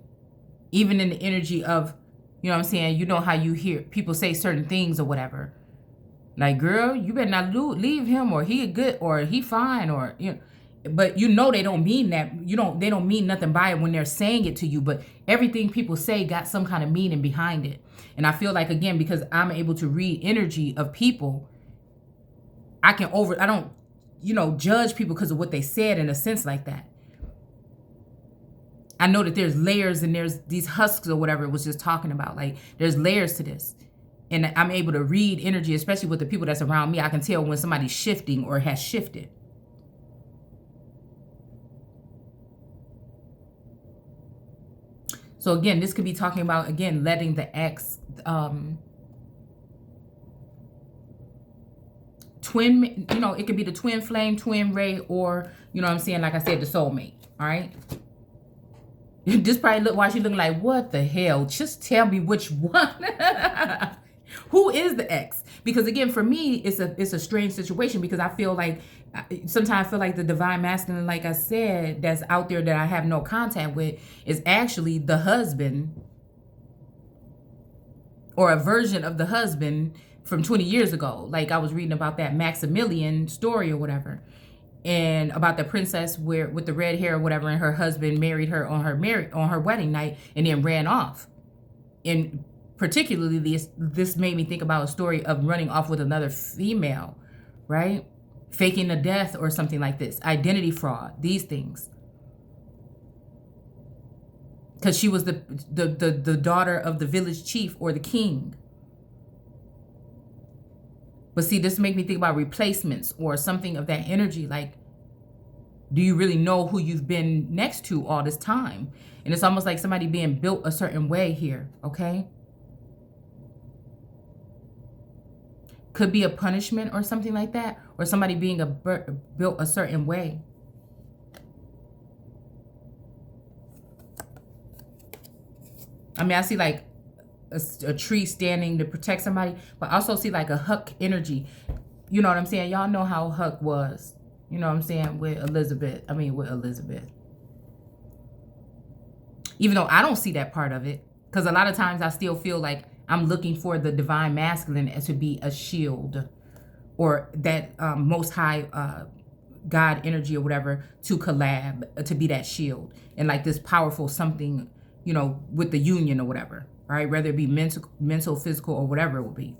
Even in the energy of, you know what I'm saying, you know how you hear people say certain things or whatever, like, girl, you better not leave him, or he good, or he fine, or but they don't mean that. They don't mean nothing by it when they're saying it to you, but everything people say got some kind of meaning behind it. And I feel like, again, because I'm able to read energy of people, I don't judge people because of what they said in a sense like that. I know that there's layers, and there's these husks or whatever it was just talking about. Like, there's layers to this. And I'm able to read energy, especially with the people that's around me. I can tell when somebody's shifting or has shifted. So again, this could be talking about, again, letting the ex, twin, it could be the twin flame, twin ray, or, you know what I'm saying, like I said, the soulmate. All right. This probably look, why she looking like, what the hell? Just tell me which one. Who is the ex? Because again, for me, it's a strange situation, because I feel like sometimes I feel like the Divine Masculine, like I said, that's out there that I have no contact with, is actually the husband, or a version of the husband from 20 years ago. Like, I was reading about that Maximilian story or whatever, and about the princess with the red hair or whatever, and her husband married her on her wedding night and then ran off. And particularly this made me think about a story of running off with another female, right? Faking a death or something like this. Identity fraud, these things. Because she was the daughter of the village chief or the king. But see, this make me think about replacements or something of that energy. Like, do you really know who you've been next to all this time? And it's almost like somebody being built a certain way here, okay? Could be a punishment or something like that. Or somebody being built a certain way. I mean, I see like a tree standing to protect somebody. But I also see like a Huck energy. You know what I'm saying? Y'all know how Huck was. You know what I'm saying? With Elizabeth. Even though I don't see that part of it. Because a lot of times I still feel like I'm looking for the divine masculine as to be a shield. Or that most high God energy or whatever to collab. To be that shield. And like this powerful something, you know, with the union or whatever. Right? Whether it be mental, physical, or whatever it will be.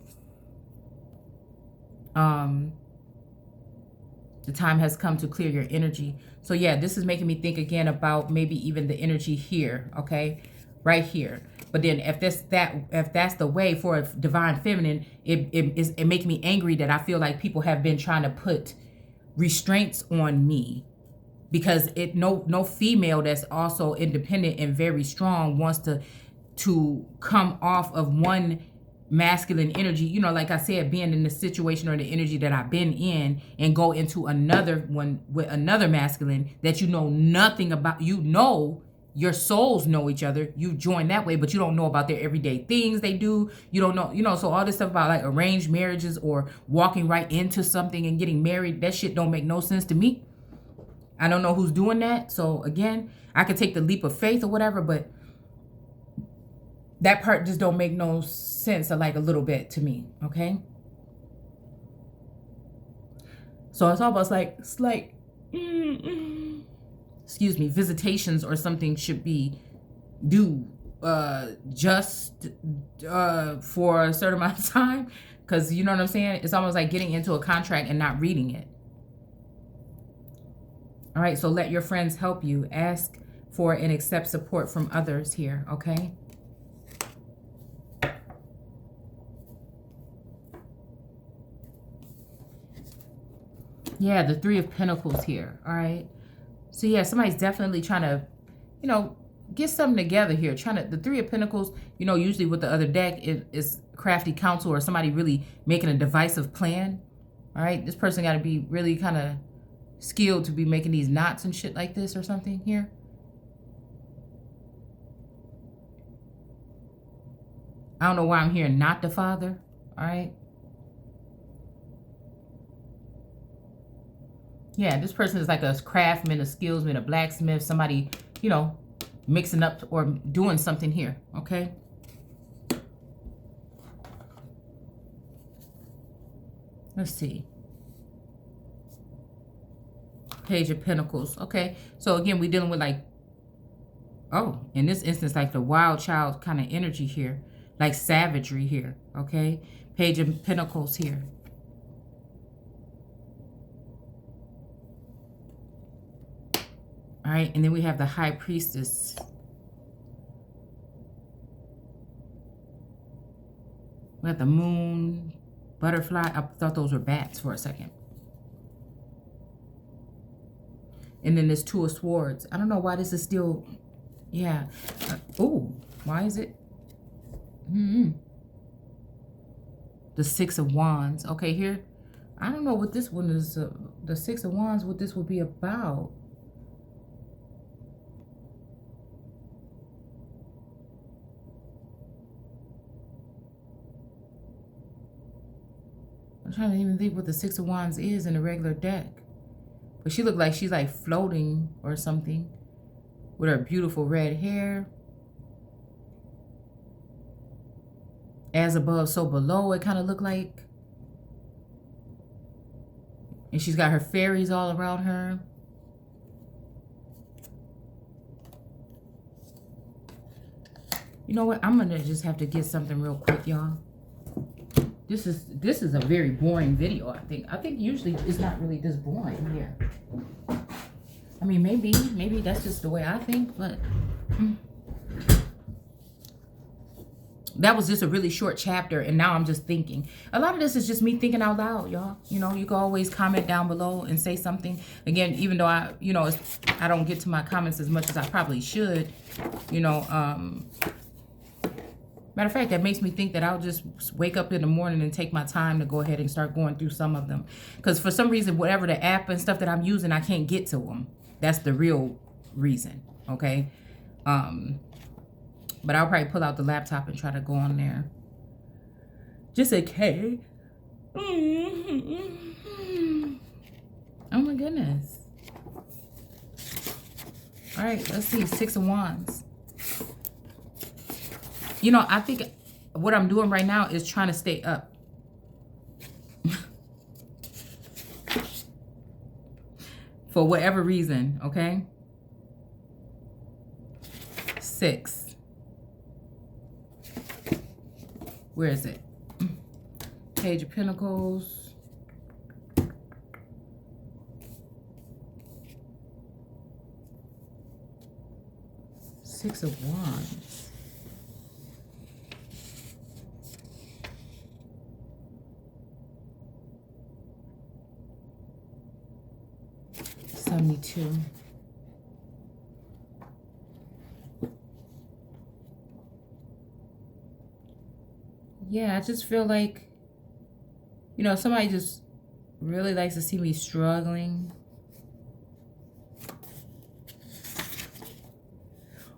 The time has come to clear your energy. So yeah, this is making me think again about maybe even the energy here, okay? Right here. But then if that's the way for a divine feminine, it makes me angry that I feel like people have been trying to put restraints on me. Because no female that's also independent and very strong wants to come off of one masculine energy, you know, like I said, being in the situation or the energy that I've been in and go into another one with another masculine that you know nothing about. You know, your souls know each other. You join that way, but you don't know about their everyday things they do. You don't know, you know, so all this stuff about like arranged marriages or walking right into something and getting married, that shit don't make no sense to me. I don't know who's doing that. So again, I could take the leap of faith or whatever, but that part just don't make no sense, or like a little bit to me, okay? So it's almost like, excuse me, visitations or something should be due just for a certain amount of time. Because you know what I'm saying? It's almost like getting into a contract and not reading it. All right, so let your friends help you. Ask for and accept support from others here, okay? Yeah, the Three of Pentacles here, all right? So, yeah, somebody's definitely trying to, you know, get something together here. The Three of Pentacles, you know, usually with the other deck is crafty counsel or somebody really making a divisive plan, all right? This person got to be really kind of skilled to be making these knots and shit like this or something here. I don't know why I'm hearing not the father, all right? Yeah, this person is like a craftsman, a skillsman, a blacksmith, somebody, you know, mixing up or doing something here, okay? Let's see. Page of Pentacles, okay? So again, we're dealing with like, oh, in this instance, like the wild child kind of energy here, like savagery here, okay? Page of Pentacles here. All right, and then we have the High Priestess. We have the Moon, Butterfly. I thought those were bats for a second. And then this Two of Swords. I don't know why this is still, yeah. Oh, why is it? The Six of Wands. Okay, here. I don't know what this one is. The Six of Wands, what this would be about. I'm trying to even think what the Six of Wands is in a regular deck. But she looked like she's like floating or something with her beautiful red hair. As above, so below, it kind of looked like. And she's got her fairies all around her. You know what? I'm going to just have to get something real quick, y'all. This is a very boring video, I think. I think usually it's not really this boring here. I mean, maybe that's just the way I think, but that was just a really short chapter, and now I'm just thinking. A lot of this is just me thinking out loud, y'all. You know, you can always comment down below and say something. Again, even though I don't get to my comments as much as I probably should, you know, Matter of fact, that makes me think that I'll just wake up in the morning and take my time to go ahead and start going through some of them. Because for some reason, whatever the app and stuff that I'm using, I can't get to them. That's the real reason, okay? But I'll probably pull out the laptop and try to go on there. Just in case. Oh my goodness. All right, let's see. Six of Wands. You know, I think what I'm doing right now is trying to stay up. For whatever reason, okay? 6. Where is it? Page of Pentacles. Six of Wands. Me too. Yeah, I just feel like, you know, somebody just really likes to see me struggling.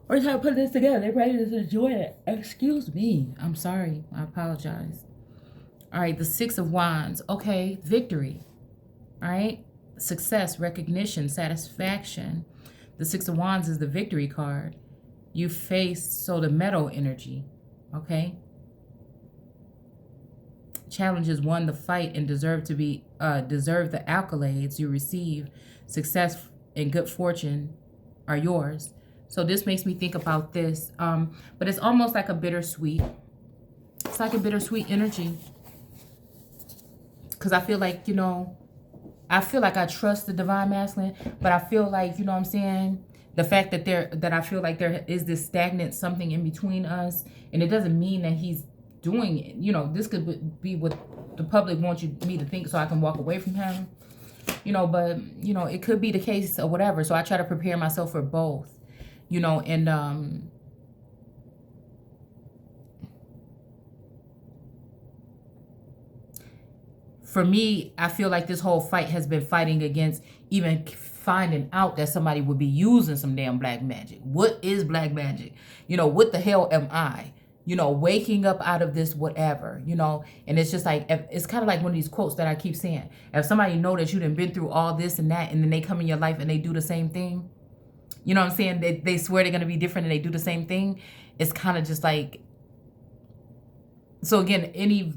Or try to put this together. They're ready to enjoy it. Excuse me. I'm sorry. I apologize. All right, the Six of Wands. Okay, victory. All right. Success, recognition, satisfaction. The Six of Wands is the victory card. You face, so the meadow energy, okay? Challenges won the fight and deserve the accolades you receive. Success and good fortune are yours. So this makes me think about this, but it's almost like a bittersweet. It's like a bittersweet energy. Because I feel like, you know, I feel like I trust the divine masculine, but I feel like, you know what I'm saying, the fact that I feel like there is this stagnant something in between us, and it doesn't mean that he's doing it. You know, this could be what the public wants me to think so I can walk away from him. You know, but, you know, it could be the case or whatever. So I try to prepare myself for both, you know, and for me, I feel like this whole fight has been fighting against even finding out that somebody would be using some damn black magic. What is black magic? You know, what the hell am I? You know, waking up out of this whatever, you know, and it's just like, it's kind of like one of these quotes that I keep saying. If somebody know that you done been through all this and that, and then they come in your life and they do the same thing, you know what I'm saying? They swear they're going to be different and they do the same thing. It's kind of just like, so again, any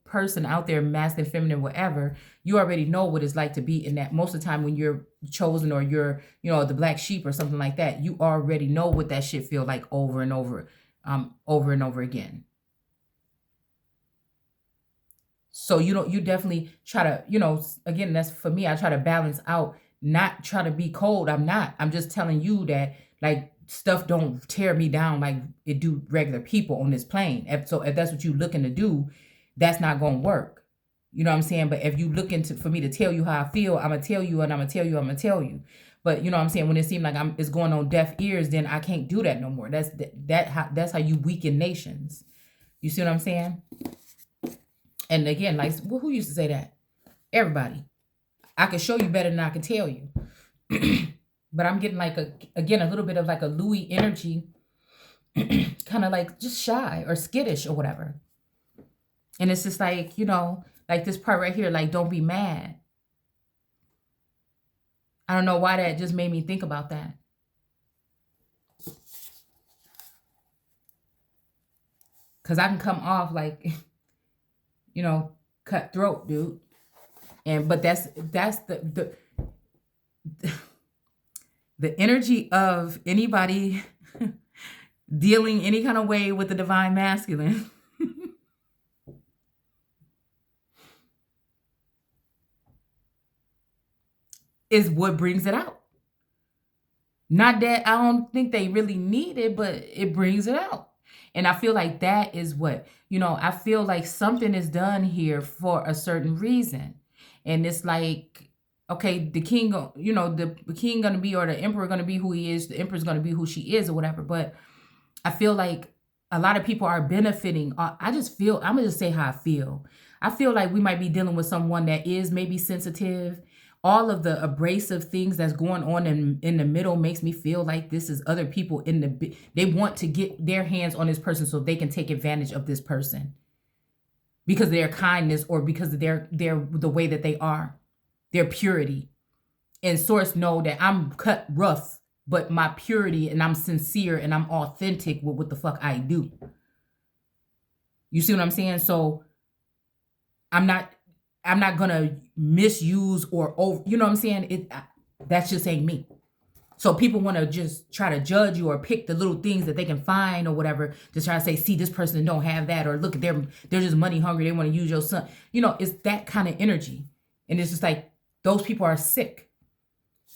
person out there, masculine, feminine, whatever, you already know what it's like to be in that. Most of the time when you're chosen or you're, you know, the black sheep or something like that, you already know what that shit feel like over and over and over again. So you definitely try to, you know, again, that's for me, I try to balance out, not try to be cold. I'm just telling you that, like, stuff don't tear me down like it do regular people on this plane. So if that's what you looking to do, that's not going to work. You know what I'm saying? But if you looking for me to tell you how I feel, I'm going to tell you, and I'm going to tell you, I'm going to tell you. But you know what I'm saying? When it seems like it's going on deaf ears, then I can't do that no more. That's how you weaken nations. You see what I'm saying? And again, like, who used to say that? Everybody. I can show you better than I can tell you. But I'm getting like a little bit of like a Louis energy, kind of like just shy or skittish or whatever. And it's just like, you know, like this part right here, like, don't be mad. I don't know why that just made me think about that. Because I can come off like, you know, cutthroat, dude. But that's the energy of anybody dealing any kind of way with the divine masculine. Is what brings it out. Not that I don't think they really need it, but it brings it out. And I feel like that is what, you know, I feel like something is done here for a certain reason. And it's like, okay, the king, you know, the king going to be, or the emperor going to be who he is. The emperor's going to be who she is or whatever. But I feel like a lot of people are benefiting. I just feel, I'm gonna just say how I feel. I feel like we might be dealing with someone that is maybe sensitive. All of the abrasive things that's going on in the middle makes me feel like this is other people in they want to get their hands on this person so they can take advantage of this person because of their kindness or because of their the way that they are, their purity. And source know that I'm cut rough, but my purity and I'm sincere and I'm authentic with what the fuck I do. You see what I'm saying? So I'm not gonna misuse or over, you know what I'm saying? That just ain't me. So people want to just try to judge you or pick the little things that they can find or whatever to try to say, see, this person don't have that, or look at them, they're just money hungry, they want to use your son. You know, it's that kind of energy. And it's just like, those people are sick.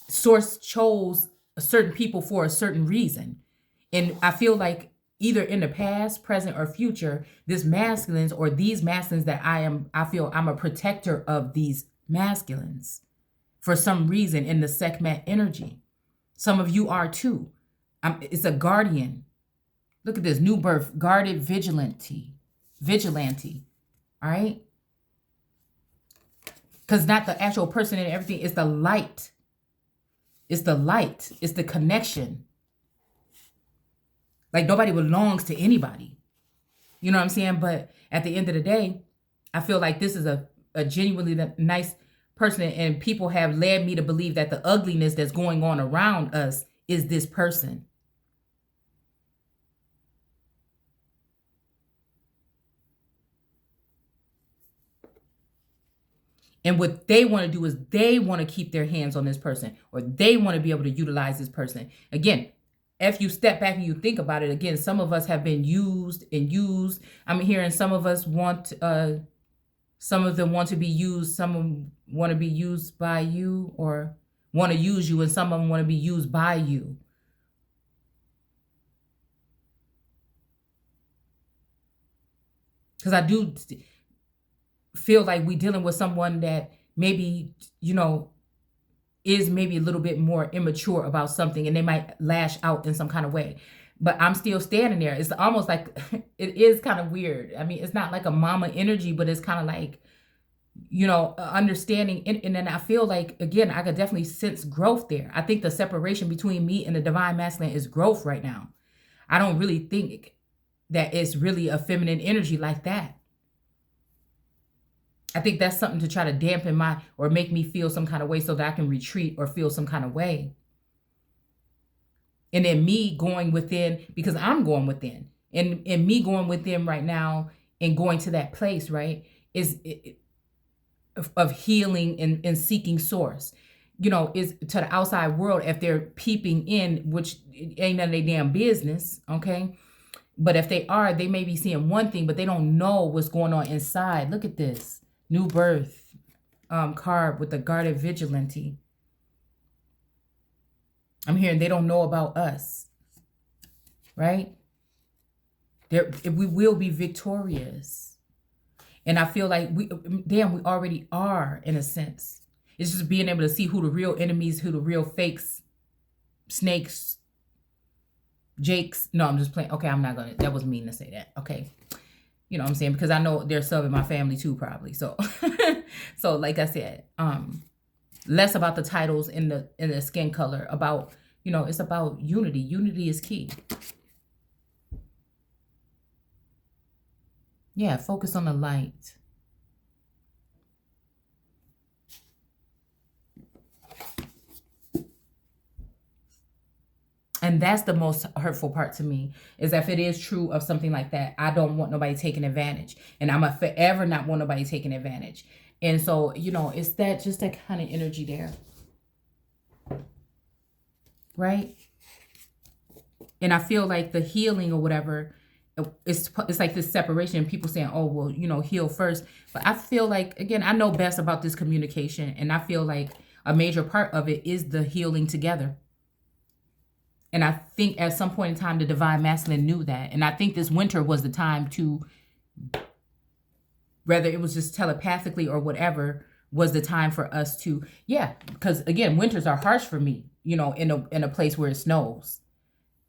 Source chose certain people for a certain reason. And I feel like either in the past, present, or future, these masculines that I feel I'm a protector of these masculines for some reason in the Sekhmet energy. Some of you are too. It's a guardian. Look at this, new birth, guarded vigilante. All right? Because not the actual person and everything, it's the light. It's the light. It's the connection. Like nobody belongs to anybody. You know what I'm saying? But at the end of the day, I feel like this is a genuinely nice person, and people have led me to believe that the ugliness that's going on around us is this person. And what they want to do is they want to keep their hands on this person, or they want to be able to utilize this person. Again, if you step back and you think about it, again, some of us have been used and used. I'm hearing some of us want, some of them want to be used. Some of them want to be used by you or want to use you, and some of them want to be used by you. Because I do feel like we're dealing with someone that maybe, you know, is maybe a little bit more immature about something, and they might lash out in some kind of way. But I'm still standing there. It's almost like, it is kind of weird. I mean, it's not like a mama energy, but it's kind of like, you know, understanding. And then I feel like, again, I could definitely sense growth there. I think the separation between me and the divine masculine is growth right now. I don't really think that it's really a feminine energy like that. I think that's something to try to dampen or make me feel some kind of way so that I can retreat or feel some kind of way. And then me going within, because I'm going within, and me going within right now and going to that place, right, is of healing and seeking source. You know, is to the outside world, if they're peeping in, which ain't none of their damn business, okay? But if they are, they may be seeing one thing, but they don't know what's going on inside. Look at this. New birth card with the guarded vigilante. I'm hearing they don't know about us, right? We will be victorious. And I feel like we already are, in a sense. It's just being able to see who the real enemies, who the real fakes, snakes, jakes. No, I'm just playing. Okay, I'm not gonna, that was mean to say that. Okay. You know what I'm saying? Because I know there's some in my family too, probably. So, so like I said, less about the titles in the skin color. About, you know, it's about unity. Unity is key. Yeah, focus on the light. And that's the most hurtful part to me, is if it is true of something like that, I don't want nobody taking advantage. And I'm going to forever not want nobody taking advantage. And so, you know, it's just that kind of energy there. Right? And I feel like the healing or whatever, it's like this separation. People saying, oh, well, you know, heal first. But I feel like, again, I know best about this communication. And I feel like a major part of it is the healing together. And I think at some point in time, the divine masculine knew that. And I think this winter was the time to, whether it was just telepathically or whatever, was the time for us to, yeah, because again, winters are harsh for me, you know, in a place where it snows.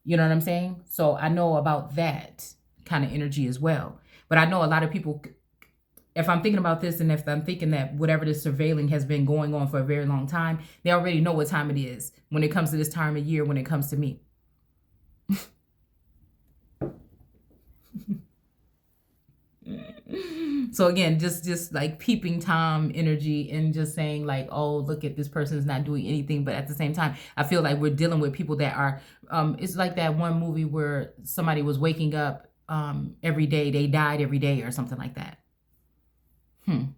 You know what I'm saying? So I know about that kind of energy as well. But I know a lot of people, if I'm thinking about this and if I'm thinking that whatever this surveilling has been going on for a very long time, they already know what time it is when it comes to this time of year, when it comes to me. So again, just like peeping Tom energy and just saying like, oh, look at this person is not doing anything. But at the same time, I feel like we're dealing with people that are, it's like that one movie where somebody was waking up every day, they died every day or something like that. And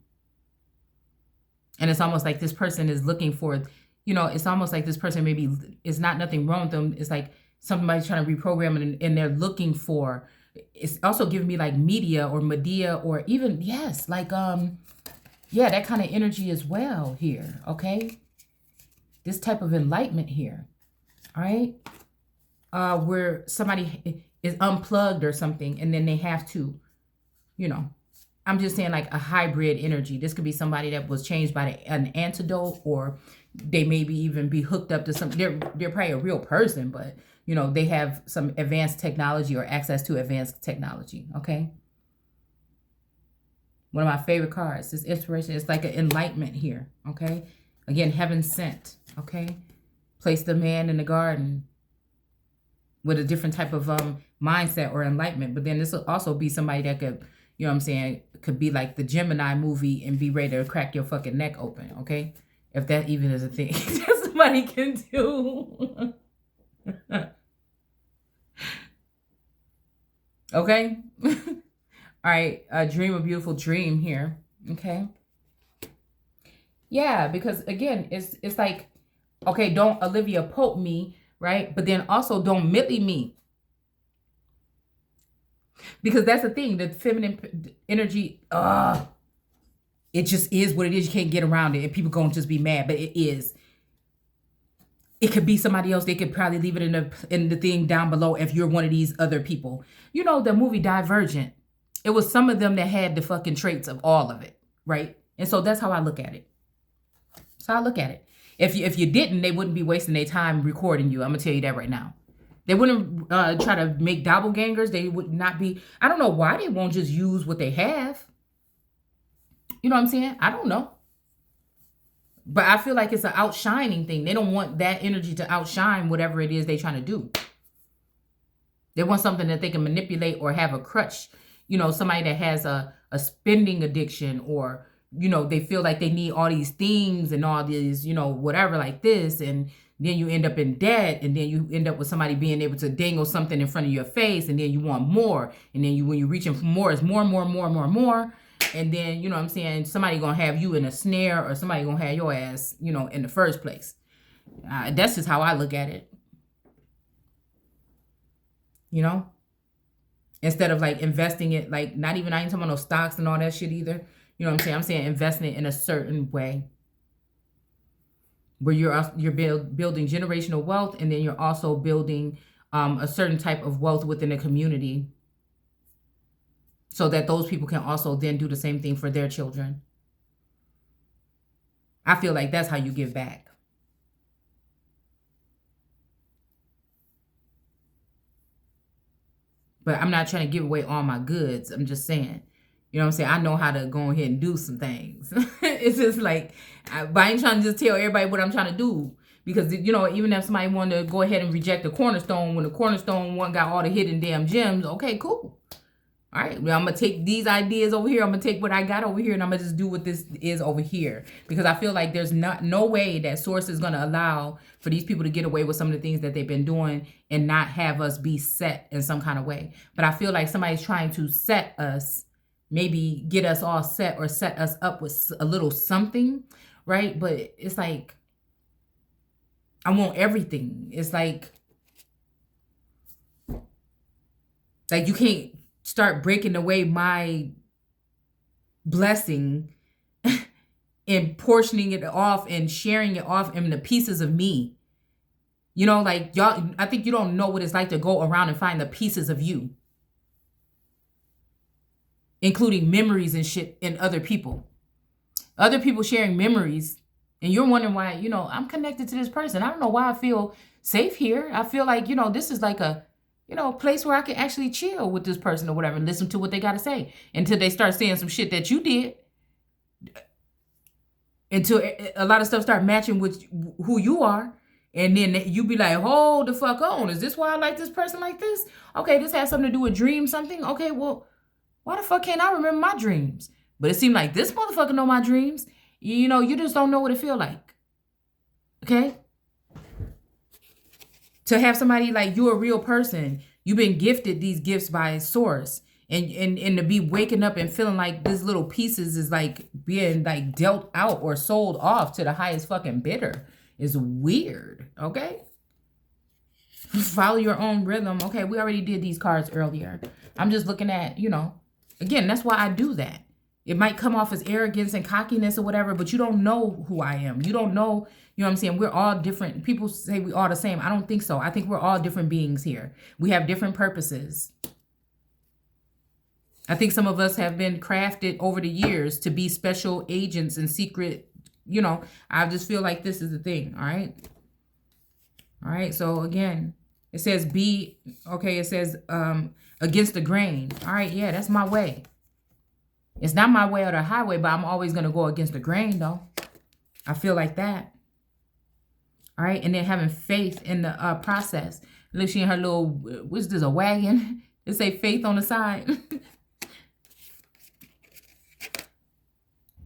it's almost like this person is looking for, it's almost like this person maybe it's not nothing wrong with them. It's like somebody's trying to reprogram it and they're looking for, it's also giving me like media or Medea or even, yes, like, yeah, that kind of energy as well here. Okay. This type of enlightenment here. All right. Where somebody is unplugged or something and then they have to, I'm just saying like a hybrid energy. This could be somebody that was changed by an antidote, or they maybe even be hooked up to something. They're probably a real person, but they have some advanced technology or access to advanced technology. Okay. One of my favorite cards is inspiration. It's like an enlightenment here. Okay. Again, heaven sent. Okay. Place the man in the garden with a different type of mindset or enlightenment. But then this will also be somebody that could, you know what I'm saying, could be like the Gemini movie and be ready to crack your fucking neck open, okay? If that even is a thing that somebody can do. Okay? All right, dream a beautiful dream here, okay? Yeah, because again, it's like, okay, don't Olivia Pope me, right? But then also don't Millie me. Because that's the thing, the feminine energy, it just is what it is. You can't get around it. And people going to just be mad, but it is. It could be somebody else. They could probably leave it in the thing down below if you're one of these other people. The movie Divergent. It was some of them that had the fucking traits of all of it, right? And so that's how I look at it. So I look at it. If you didn't, they wouldn't be wasting their time recording you. I'm going to tell you that right now. They wouldn't try to make doppelgangers. They would not be. I don't know why they won't just use what they have. You know what I'm saying? I don't know. But I feel like it's an outshining thing. They don't want that energy to outshine whatever it is they're trying to do. They want something that they can manipulate or have a crutch. Somebody that has a spending addiction, or, they feel like they need all these things and all these, whatever like this. And then you end up in debt, and then you end up with somebody being able to dangle something in front of your face, and then you want more. And then when you're reaching for more, it's more. And then, you know what I'm saying, somebody gonna have you in a snare, or somebody gonna have your ass, in the first place. That's just how I look at it. Instead of like investing it, like I ain't talking about no stocks and all that shit either. You know what I'm saying? I'm saying investing it in a certain way, where you're building generational wealth, and then you're also building a certain type of wealth within a community, so that those people can also then do the same thing for their children. I feel like that's how you give back. But I'm not trying to give away all my goods. I'm just saying, you know what I'm saying? I know how to go ahead and do some things. It's just like, but I ain't trying to just tell everybody what I'm trying to do. Because, even if somebody wanted to go ahead and reject the cornerstone, when the cornerstone one got all the hidden damn gems, okay, cool. All right, well, I'm going to take these ideas over here. I'm going to take what I got over here, and I'm going to just do what this is over here. Because I feel like there's no way that Source is going to allow for these people to get away with some of the things that they've been doing and not have us be set in some kind of way. But I feel like somebody's trying to set us, maybe get us all set or set us up with a little something, right? But it's like, I want everything. It's like you can't start breaking away my blessing and portioning it off and sharing it off in the pieces of me. Like y'all, I think you don't know what it's like to go around and find the pieces of you, including memories and shit in other people. Other people sharing memories, and you're wondering why, I'm connected to this person. I don't know why I feel safe here. I feel like, this is like a place where I can actually chill with this person or whatever and listen to what they got to say until they start saying some shit that you did. Until a lot of stuff start matching with who you are. And then you be like, hold the fuck on. Is this why I like this person like this? Okay, this has something to do with dreams, something. Okay, well, why the fuck can't I remember my dreams? But it seemed like this motherfucker know my dreams. You just don't know what it feel like. Okay? To have somebody like you, a real person, you've been gifted these gifts by source. And to be waking up and feeling like this little pieces is like being like dealt out or sold off to the highest fucking bidder is weird. Okay? Follow your own rhythm. Okay, we already did these cards earlier. I'm just looking at, again, that's why I do that. It might come off as arrogance and cockiness or whatever, but you don't know who I am. You don't know, what I'm saying? We're all different. People say we all the same. I don't think so. I think we're all different beings here. We have different purposes. I think some of us have been crafted over the years to be special agents and secret, I just feel like this is the thing, all right? All right, so again, it says it says against the grain. All right, yeah, that's my way. It's not my way or the highway, but I'm always going to go against the grain, though. I feel like that. All right, and then having faith in the process. Look, she in her little, what's this, a wagon? It say faith on the side.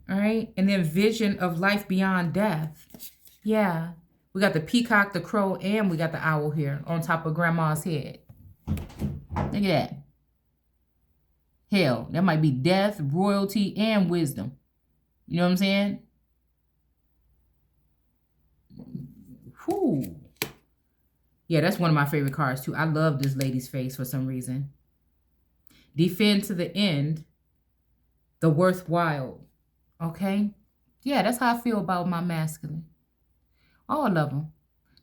All right. And then vision of life beyond death. Yeah. We got the peacock, the crow, and we got the owl here on top of grandma's head. Look at that. Hell, that might be death, royalty, and wisdom. You know what I'm saying? Whew. Yeah, that's one of my favorite cards, too. I love this lady's face for some reason. Defend to the end. The worthwhile. Okay? Yeah, that's how I feel about my masculine. All of them.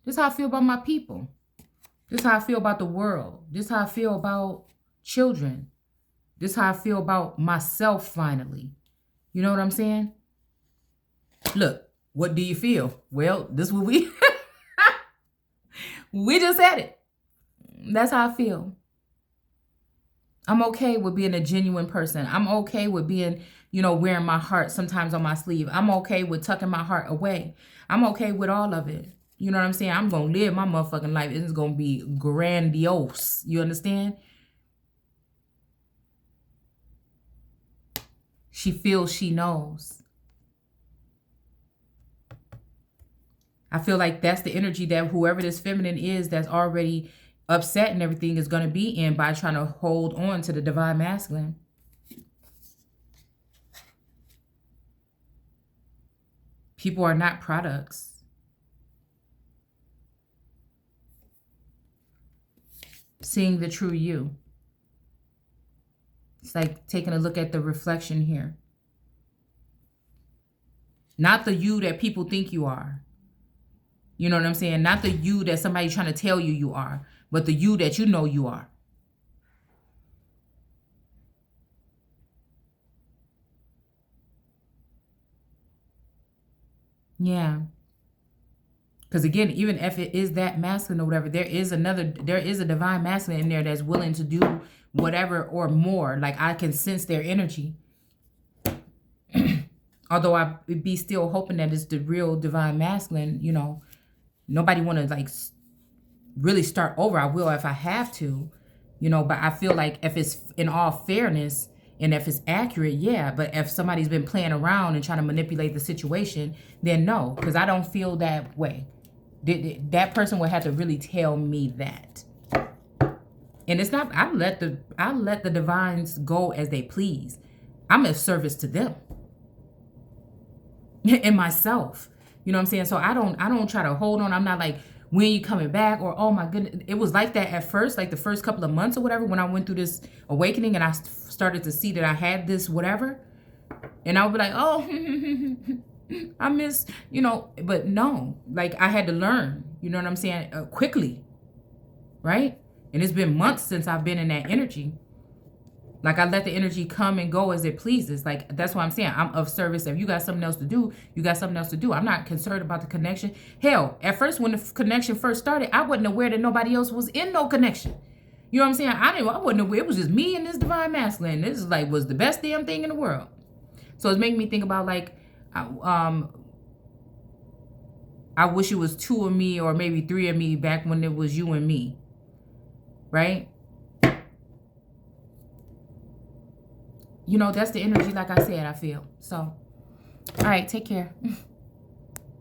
This is how I feel about my people. This is how I feel about the world. This is how I feel about children. This is how I feel about myself finally. You know what I'm saying? Look, what do you feel? Well, this is what we... we just said it. That's how I feel. I'm okay with being a genuine person. I'm okay with being, wearing my heart sometimes on my sleeve. I'm okay with tucking my heart away. I'm okay with all of it. You know what I'm saying? I'm going to live my motherfucking life. It's going to be grandiose. You understand? She feels she knows. I feel like that's the energy that whoever this feminine is that's already upset and everything is going to be in by trying to hold on to the divine masculine. People are not products. Seeing the true you. It's like taking a look at the reflection here. Not the you that people think you are. You know what I'm saying? Not the you that somebody's trying to tell you you are, but the you that you know you are. Yeah. Because again, even if it is that masculine or whatever, there is a divine masculine in there that's willing to do whatever or more. Like I can sense their energy. Although I be still hoping that it's the real divine masculine, nobody want to like really start over. I will if I have to, but I feel like if it's in all fairness and if it's accurate, yeah. But if somebody's been playing around and trying to manipulate the situation, then no, because I don't feel that way. That person would have to really tell me that. And it's not, I let the divines go as they please. I'm of service to them and myself. You know what I'm saying? So I don't try to hold on. I'm not like, when you coming back, or oh my goodness. It was like that at first, like the first couple of months or whatever, when I went through this awakening and I started to see that I had this whatever. And I would be like, oh, I miss, but no, like I had to learn, you know what I'm saying, quickly, right? And it's been months since I've been in that energy. Like I let the energy come and go as it pleases. Like that's why I'm saying I'm of service. If you got something else to do, you got something else to do. I'm not concerned about the connection. Hell, at first when the connection first started, I wasn't aware that nobody else was in no connection. You know what I'm saying? I wasn't aware. It was just me and this divine masculine. This is like was the best damn thing in the world. So it's making me think about like, I wish it was 2 of me or maybe 3 of me back when it was you and me, right? You know, that's the energy, like I said, I feel. So, all right, take care.